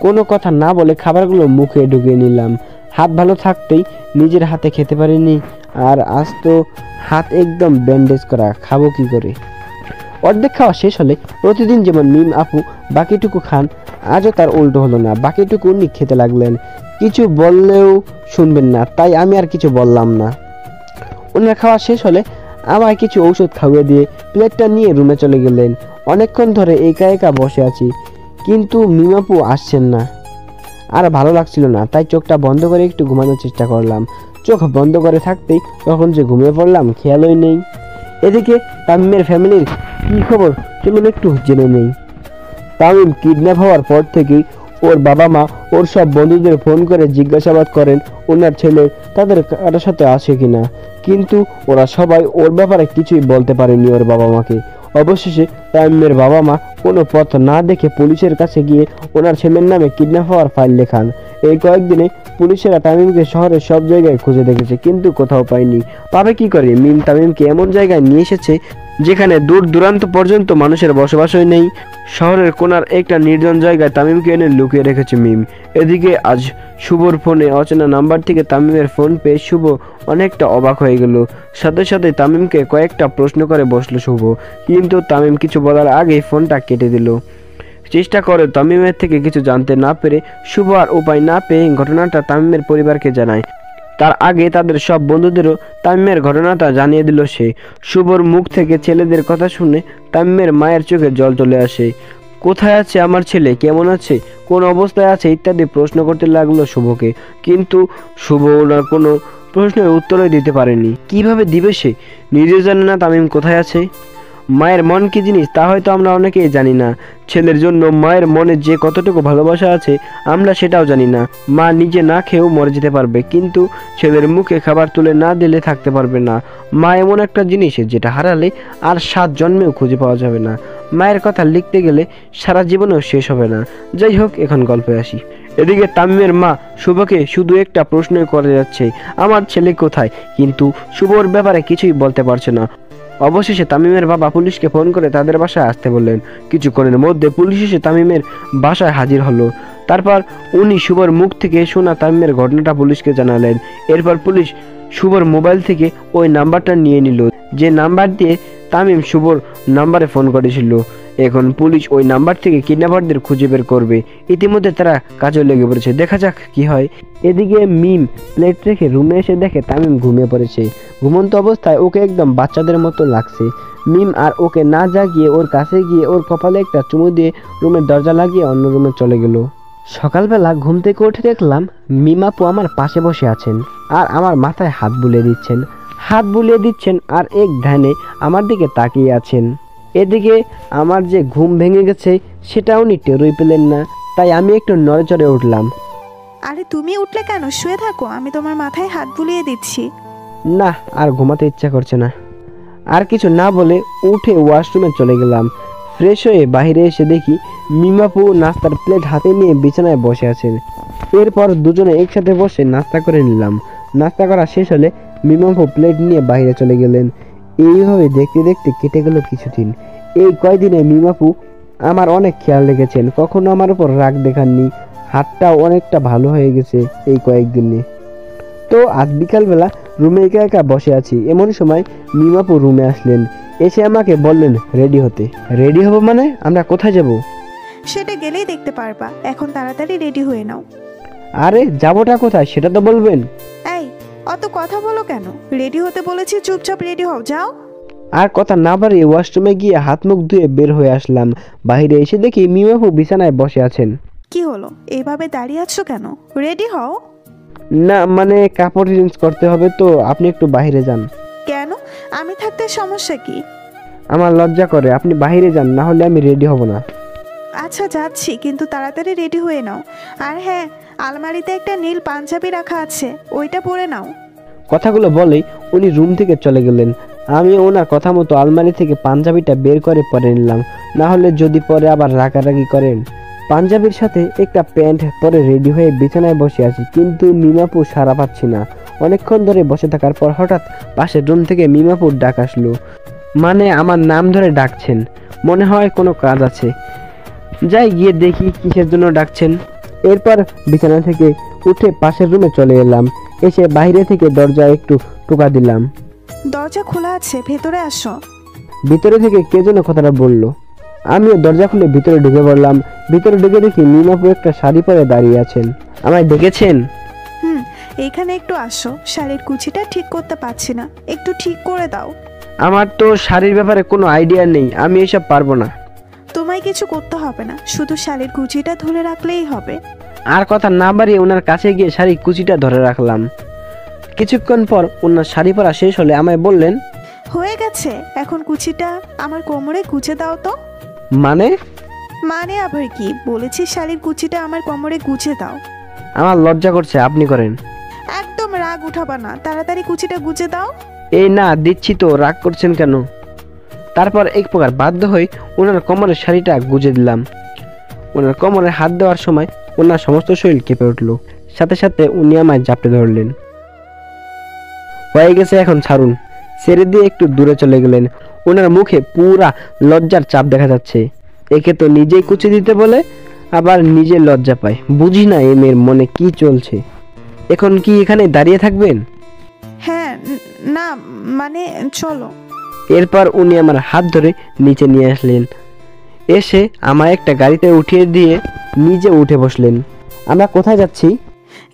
[SPEAKER 1] কোনো কথা না বলে খাবারগুলো মুখে ঢুকিয়ে নিলাম। হাত ভালো থাকতেই নিজের হাতে খেতে পারিনি, আর আজ তো হাত একদম ব্যান্ডেজ করা, খাবো কি করে? অর্ধেক খাওয়া শেষ হলে প্রতিদিন যেমন মিম আপু বাকিটুকু খান, আজও তার উল্টো হলো না। বাকিটুকু উনি খেতে লাগলেন। কিছু বললেও শুনবেন না, তাই আমি আর কিছু বললাম না। ওনার খাওয়া শেষ হলে আমায় কিছু ঔষধ খাইয়ে দিয়ে প্লেটটা নিয়ে রুমে চলে গেলেন। অনেকক্ষণ ধরে একা একা বসে আছি, কিন্তু মিমাপু আসছেন না। আর ভালো লাগছিল না, তাই চোখটা বন্ধ করে একটু ঘুমানোর চেষ্টা করলাম। চোখ বন্ধ করে থাকতেই কখন যে ঘুমিয়ে পড়লাম খেয়ালই নেই। এদিকে তামিমের ফ্যামিলির কি খবর চলুন একটু জেনে নেই। তামিম কিডন্যাপ হওয়ার পর থেকেই ওর বাবা মা ওর সব বন্ধুদের ফোন করে জিজ্ঞাসাবাদ করেন ওনার ছেলে তাদের কারোর সাথে আছে কিনা, কিন্তু ওরা সবাই ওর ব্যাপারে কিছুই বলতে পারেনি ওর বাবা মাকে। অবশেষে তামিমের বাবা মা কোনো পথ না দেখে পুলিশের কাছে গিয়ে ওনার ছেলের নামে কিডন্যাপ হওয়ার ফাইল লেখান। এই কয়েকদিনে পুলিশেরা তামিমকে শহরের সব জায়গায় খুঁজে দেখেছে, কিন্তু কোথাও পায়নি। পাবে কি করে? মিম তামিমকে এমন জায়গায় নিয়ে এসেছে যেখানে দূর দূরান্ত পর্যন্ত মানুষের বসবাসই নেই। শহরের কোনার একটা নির্জন জায়গায় তামিমকে এনে লুকিয়ে রেখেছে মিম। এদিকে আজ শুভর ফোনে অচেনা নাম্বার থেকে তামিমের ফোন পেয়ে শুভ অনেকটা অবাক হয়ে গেল। সাথে সাথে তামিমকে কয়েকটা প্রশ্ন করে বসলো শুভ, কিন্তু তামিম কিছু বলার আগেই ফোনটা কেটে দিল। চেষ্টা করে তামিমের থেকে কিছু জানতে না পেরে শুভ আর উপায় না পেয়ে ঘটনাটা তামিমের পরিবারকে জানায়। তার আগে তাদের সব বন্ধুদেরও তামিমের ঘটনাটা জানিয়ে দিল সে। শুভর মুখ থেকে ছেলেদের কথা শুনে তামিমের মায়ের চোখে জল চলে আসে। কোথায় আছে আমার ছেলে, কেমন আছে, কোন অবস্থায় আছে ইত্যাদি প্রশ্ন করতে লাগলো শুভকে, কিন্তু শুভ ওনার কোনো প্রশ্নের উত্তরই দিতে পারেনি। কিভাবে দিবে সে? নিজে জানে না তামিম কোথায় আছে। মায়ের মন কি জিনিস তা হয়তো আমরা অনেকেই জানি না। ছেলের জন্য মায়ের মনে যে কতটুকু ভালোবাসা আছে আমরা সেটাও জানি না। মা নিজে না খেয়েও মরে যেতে পারবে, কিন্তু ছেলের মুখে খাবার তুলে না দিলে থাকতে পারবে না। মা এমন একটা জিনিস যেটা হারালে আর 7 জন্মেও খুঁজে পাওয়া যাবে না। মায়ের কথা লিখতে গেলে সারা জীবনেও শেষ হবে না। যাই হোক, এখন গল্পে আসি। এদিকে তামিমের মা শুভকে শুধু একটা প্রশ্নই করে যাচ্ছে, আমার ছেলে কোথায়, কিন্তু শুভর ব্যাপারে কিছুই বলতে পারছে না। অবশেষে তামিমের বাবা পুলিশকে ফোন করে তাদের বাসায় আসতে বললেন। কিছুক্ষণের মধ্যে পুলিশ এসে তামিমের বাসায় হাজির হলো। তারপর উনি শুভর মুখ থেকে শোনা তামিমের ঘটনাটা পুলিশকে জানালেন। এরপর পুলিশ শুভর মোবাইল থেকে ওই নাম্বারটা নিয়ে নিল। যে নাম্বার দিয়ে তামিম শুভর নাম্বারে ফোন করেছিল। এখন পুলিশ ওই নাম্বার থেকে কিডন্যাপারদের খুঁজে বের করবে। ইতিমধ্যে তারা কাজে লেগে পড়েছে, দেখা যাক কি হয়। এদিকে মিম প্লেট রেখে রুমে এসে দেখে তামিম ঘুমিয়ে পড়েছে। ঘুমন্ত অবস্থায় ওকে একদম বাচ্চাদের মতো লাগছে। মিম আর ওকে না জাগিয়ে ওর কাছে গিয়ে ওর কপালে একটা চুমু দিয়ে রুমের দরজা লাগিয়ে অন্য রুমে চলে গেল। সকালবেলা ঘুম থেকে উঠে দেখলাম মিম আপু আমার পাশে বসে আছেন আর আমার মাথায় হাত বুলিয়ে দিচ্ছেন আর এক ধ্যানে আমার দিকে তাকিয়ে আছেন। এদিকে আমার যে ঘুম ভেঙে গেছে সেটা উনি টেরই পেলেন না, তাই আমি একটু নড়েচড়ে উঠলাম।
[SPEAKER 2] আরে তুমি উঠলে কেন? শুয়ে থাকো, আমি তোমার মাথায় হাত বুলিয়ে দিচ্ছি।
[SPEAKER 1] না, আর ঘুমাতে ইচ্ছা করছে না। আর কিছু না বলে উঠে ওয়াশরুমে চলে গেলাম। ফ্রেশ হয়ে বাইরে এসে দেখি মিমাপু নাস্তার প্লেট হাতে নিয়ে বিছানায় বসে আছেন। এরপর দুজনে একসাথে বসে নাস্তা করে নিলাম। নাস্তা করা শেষ হলে মিমাপু প্লেট নিয়ে বাইরে চলে গেলেন। এইভাবে দেখতে দেখতে কেটে গেল কিছুদিন। এই কয়দিনে মিমাপু আমার অনেক খেয়াল রেখেছেন, কখনো আমার উপর রাগ দেখাননি। হাতটাও অনেকটা ভালো হয়ে গেছে এই কয়েকদিনে। তো আজ বিকালবেলা রুমে একা একা বসে আছি, এমন সময় মিমাপু রুমে আসলেন। এসে আমাকে বললেন রেডি হতে। রেডি হব মানে? আমরা কোথায় যাব?
[SPEAKER 2] সেটা গেলেই দেখতে পারবা, এখন তাড়াতাড়ি রেডি হয়ে নাও।
[SPEAKER 1] আরে যাবোটা কোথায় সেটা তো বলবেন।
[SPEAKER 2] এই অত কথা বলো কেন? রেডি হতে বলেছি, চুপচাপ রেডি হও, যাও।
[SPEAKER 1] আর কথা না বাড়িয়ে ওয়াশরুমে গিয়ে হাত মুখ ধুয়ে বের হয়ে আসলাম। বাইরে এসে দেখি মিমাপু বিছানায় বসে আছেন।
[SPEAKER 2] কি হলো, এভাবে দাঁড়িয়ে আছো কেন? রেডি হও।
[SPEAKER 1] না মানে কাপড় চেঞ্জ করতে হবে তো, আপনি একটু বাইরে যান।
[SPEAKER 2] কেন? আমি থাকতে সমস্যা কি?
[SPEAKER 1] আমার লজ্জা করে, আপনি বাইরে যান, না হলে আমি রেডি হব না।
[SPEAKER 2] আচ্ছা যাচ্ছি, কিন্তু তাড়াতাড়ি রেডি হয়ে নাও। আর হ্যাঁ, আলমারিতে একটা নীল পাঞ্জাবি রাখা আছে, ওইটা পরে নাও।
[SPEAKER 1] কথাগুলো বলেই উনি রুম থেকে চলে গেলেন। আমি ওনার কথা মতো আলমারি থেকে পাঞ্জাবিটা বের করে পরে নিলাম, না হলে যদি পরে আবার রাগারাগি করেন। পাঞ্জাবির সাথে একটা প্যান্ট পরে রেডি হয়ে বিছানায় বসে আছি, কিন্তু মিমাপু সাড়া পাচ্ছি না। অনেকক্ষণ ধরে বসে থাকার পর হঠাৎ পাশের রুম থেকে মিমাপুর ডাক আসলো। মানে আমার নাম ধরে ডাকছেন, মনে হয় কোনো কাজ আছে। যাই গিয়ে দেখি কিসের জন্য ডাকছেন। এরপর বিছানা থেকে উঠে পাশের রুমে চলে এলাম। এসে বাইরে থেকে দরজা একটু টোকা দিলাম।
[SPEAKER 2] দরজা খোলা আছে, ভেতরে আসো।
[SPEAKER 1] ভিতরে থেকে কে যেন কথাটা বললো। আমিও দরজা খুলে ভিতরে ঢুকে পড়লাম। ভিতরে ঢুকে দেখি মিমাপু একটা শাড়ি পরে দাঁড়িয়ে আছেন। আমায় ডেকেছেন?
[SPEAKER 2] এখানে একটু আসো, শাড়ির কুচিটা ঠিক করতে পারছি না, একটু ঠিক করে দাও।
[SPEAKER 1] আমার তো শাড়ির ব্যাপারে কোনো আইডিয়া নেই, আমি এসব পারবো না।
[SPEAKER 2] তোমায় কিছু করতে হবে না, শুধু শাড়ির কুচিটা ধরে রাখলেই হবে।
[SPEAKER 1] আর কথা না বাড়িয়ে ওনার কাছে গিয়ে শাড়ির কুচিটা ধরে রাখলাম। কিছুক্ষণ পর ওনার শাড়ি পরা শেষ হলে আমায় বললেন
[SPEAKER 2] হয়ে গেছে, এখন কুচিটা আমার কোমরে গুজে দাও তো।
[SPEAKER 1] মানে?
[SPEAKER 2] মানে আবার কি? বলেছি শাড়ির কুচিটা আমার কোমরে গুজে দাও।
[SPEAKER 1] আমার লজ্জা করছে, আপনি করেন।
[SPEAKER 2] একদম রাগ উঠাবা না, তাড়াতাড়ি কুচিটা গুজে দাও।
[SPEAKER 1] এই না, দিচ্ছি তো, রাগ করছেন কেন? তারপর এক প্রকার বাধ্য হয়ে ওনার কোমরের শাড়িটা গুজে দিলাম। ওনার কোমরে হাত দেওয়ার সময় ওনার সমস্ত শরীর কেঁপে উঠল। সাথে সাথে উনি আমায় জাপটে ধরলেন। হয়ে গেছে, এখন ছাড়ুন। ছেড়ে দিয়ে একটু দূরে চলে গেলেন। ওনার মুখে পুরা লজ্জার চাপ দেখা যাচ্ছে। একে তো নিজেই কুচি দিতে বলে, আবার নিজে লজ্জা পায়। বুঝি না এই মেয়ের মনে কি চলছে। এখন কি এখানে দাঁড়িয়ে থাকবেন?
[SPEAKER 2] হ্যাঁ, না মানে চলো।
[SPEAKER 1] এরপর উনি আমার হাত ধরে নিচে নিয়ে আসলেন। এসে আমায় একটা গাড়িতে উঠিয়ে দিয়ে নিজে উঠে বসলেন। আমরা কোথায় যাচ্ছি?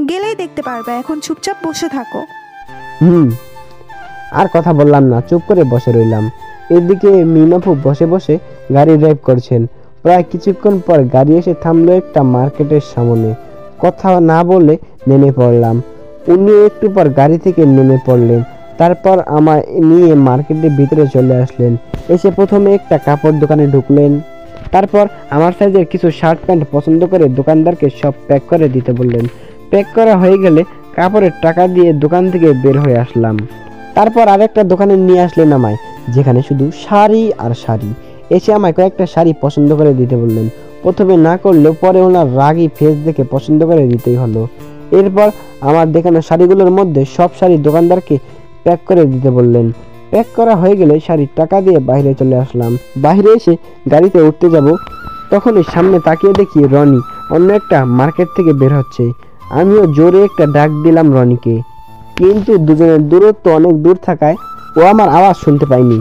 [SPEAKER 2] গেলেই দেখতে পারবে, এখন চুপচাপ বসে থাকো।
[SPEAKER 1] আর কথা বললাম না, চুপ করে বসে রইলাম। এদিকে মিমাপু বসে বসে গাড়ি ড্রাইভ করছেন। প্রায় কিছুক্ষণ পর গাড়ি এসে থামলো একটা মার্কেটের সামনে। কথা না বলে নেমে পড়লাম। উনি একটু পর গাড়ি থেকে নেমে পড়লেন। তারপর আমায় নিয়ে মার্কেটের ভিতরে চলে আসলেন। এসে প্রথমে একটা কাপড় দোকানে ঢুকলেন। তারপর আমার সাইজের কিছু শার্ট প্যান্ট পছন্দ করে দোকানদারকে সব প্যাক করে দিতে বললেন। প্যাক করা হয়ে গেলে কাপড়ের টাকা দিয়ে দোকান থেকে বের হয়ে আসলাম। তারপর আরেকটা দোকানে নিয়ে আসলেন আমায়, যেখানে শুধু শাড়ি আর শাড়ি। এসে আমায় কয়েকটা শাড়ি পছন্দ করে দিতে বললেন। প্রথমে না করলেও পরে ওনার রাগী ফেস দেখে পছন্দ করে দিতেই হলো। এরপর আমার দেখানো শাড়িগুলোর মধ্যে সব শাড়ি দোকানদারকে প্যাক করে দিতে বললেন। প্যাক করা হয়ে গেলে শাড়ির টাকা দিয়ে বাইরে চলে আসলাম। বাইরে এসে গাড়িতে উঠতে যাব, তখনই সামনে তাকিয়ে দেখি রনি অন্য একটা মার্কেট থেকে বের হচ্ছে। আমিও জোরে একটা ডাক দিলাম রনিকে, কিন্তু দুজনের দূরত্ব অনেক দূর থাকায় ও আমার আওয়াজ শুনতে পায়নি।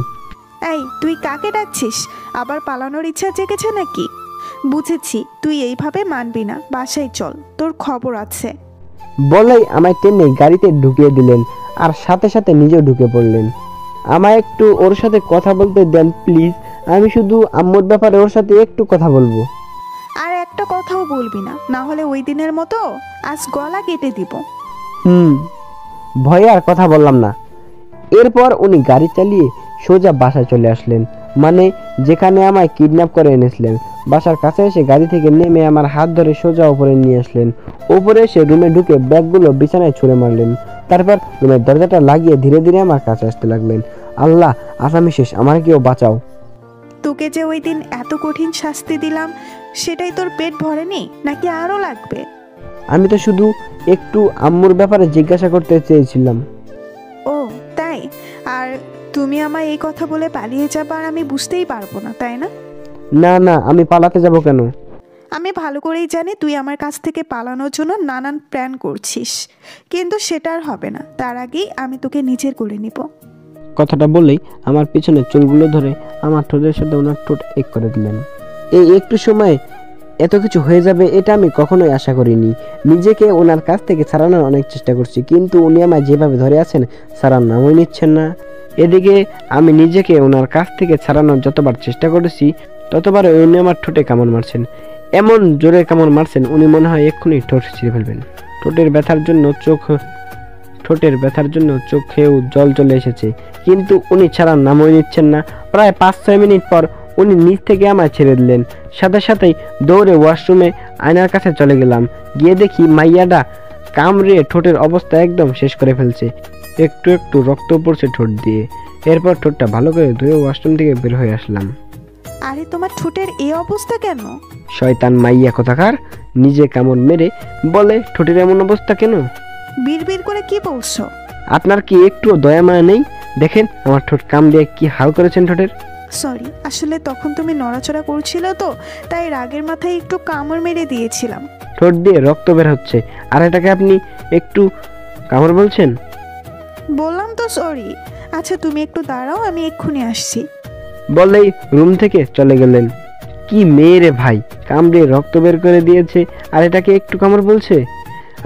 [SPEAKER 2] এই তুই কাকে ডাকছিস? আবার পালানোর ইচ্ছা জেগেছে নাকি? বুঝেছি, তুই এইভাবে মানবি না। বাসায় চল, তোর খবর আছে।
[SPEAKER 1] বলেই আমায় টেনে গাড়িতে ঢুকিয়ে দিলেন আর সাথে সাথে নিজেও ঢুকে পড়লেন। আমায় একটু ওর সাথে কথা বলতে দেন প্লিজ, আমি শুধু আম্মুর ব্যাপারে ওর সাথে একটু কথা বলবো।
[SPEAKER 2] আর একটা কথাও বলবি না, না হলে ওই দিনের মতো আজ গলা কেটে দিব।
[SPEAKER 1] ভয়ে আর কথা বললাম না। এরপর উনি গাড়ি চালিয়ে সোজা বাসায় চলে আসলেন, মানে যেখানে আমায় কিডন্যাপ করে এনেছিলেন। বাসার কাছে এসে গাড়ি থেকে নেমে আমার হাত ধরে সোজা উপরে নিয়ে আসলেন। উপরে এসে রুমে ঢুকে ব্যাগগুলো বিছানায় ছুঁড়ে মারলেন। তারপর রুমের দরজাটা লাগিয়ে ধীরে ধীরে আমার কাছে আসতে লাগলেন। আল্লাহ, আসামি শেষ, আমার কেউ বাঁচাও।
[SPEAKER 2] তোকে যে ওই দিন এত কঠিন শাস্তি দিলাম, সেটাই তোর পেট ভরেনি নাকি আরো লাগবে?
[SPEAKER 1] আমি তো শুধু একটু আম্মুর ব্যাপারে জিজ্ঞাসা করতে চেয়েছিলাম।
[SPEAKER 2] ও তাই? আর তুমি আমায় এই কথা বলে পালিয়ে যাবে আর আমি বুঝতেই পারবো না, তাই না?
[SPEAKER 1] না না, আমি পালাতে যাব কেন?
[SPEAKER 2] আমি ভালো করেই জানি তুই আমার কাছ থেকে পালানোর জন্য নানান প্ল্যান করছিস, কিন্তু সেটা আর হবে না। তার আগেই আমি তোকে নিজের করে নিব।
[SPEAKER 1] কথাটা বলেই আমার পিছনে চুলগুলো ধরে আমার ঠোঁটের সাথে ওনার ঠোঁট এক করে দিলেন। এই একটু সময় এত কিছু হয়ে যাবে এটা আমি কখনোই আশা করিনি। নিজেকে ওনার কাছ থেকে ছাড়ানোর অনেক চেষ্টা করছি, কিন্তু উনি আমায় যেভাবে ধরে আছেন ছাড়ার নামই নিচ্ছেন না। এদিকে আমি নিজেকে ওনার কাছ থেকে ছাড়ানোর যতবার চেষ্টা করেছি ততবার উনি আমার ঠোঁটে কামড় মারছেন। এমন জোরে কামড় মারছেন উনি মনে হয় এক্ষুনি ঠোঁট ছিঁড়ে ফেলবেন। ঠোঁটের ব্যথার জন্য চোখেও জল চলে এসেছে, কিন্তু উনি ছাড়ার নামই নিচ্ছেন না। প্রায় 5-6 মিনিট পর উনি নিচ থেকে আমায় ছেড়ে দিলেন। সাথে সাথেই দৌড়ে ওয়াশরুমে আয়নার কাছে চলে গেলাম। গিয়ে দেখি মাইয়াডা কামড়ে ঠোঁটের অবস্থা একদম শেষ করে ফেলছে। একটু একটু রক্ত পড়ছে ঠোঁট দিয়ে। এরপর ঠোঁটটা ভালো করে ধুয়ে ওয়াশরুম থেকে বের হয়ে আসলাম।
[SPEAKER 2] আরে তোমার ঠোঁটের এই অবস্থা কেন?
[SPEAKER 1] শয়তান মাইয়া কোথাকার, নিজে কামড় মেরে বলে ঠোঁটের এমন অবস্থা কেন?
[SPEAKER 2] বিড়বিড় করে কি বলছো?
[SPEAKER 1] আপনার কি একটু দয়া মায়া নেই? দেখেন আমার ঠোঁট কামড়ে কি হাল করেছেন ঠোঁটের।
[SPEAKER 2] সরি, আসলে তখন তুমি নড়াচড়া করছিল তো, তাই রাগের মাথায় একটু কামড় মেরে দিয়েছিলাম।
[SPEAKER 1] ঠোঁট দিয়ে রক্ত বের হচ্ছে আর এটাকে আপনি একটু কামড় বলছেন?
[SPEAKER 2] বললাম তো সরি। আচ্ছা তুমি একটু দাঁড়াও, আমি এক্ষুনি আসছি।
[SPEAKER 1] বলেই রুম থেকে চলে গেলেন। কি মেয়ে রে ভাই, কামড়ে রক্ত বের করে দিয়েছে আর এটাকে একটু কামড় বলছে।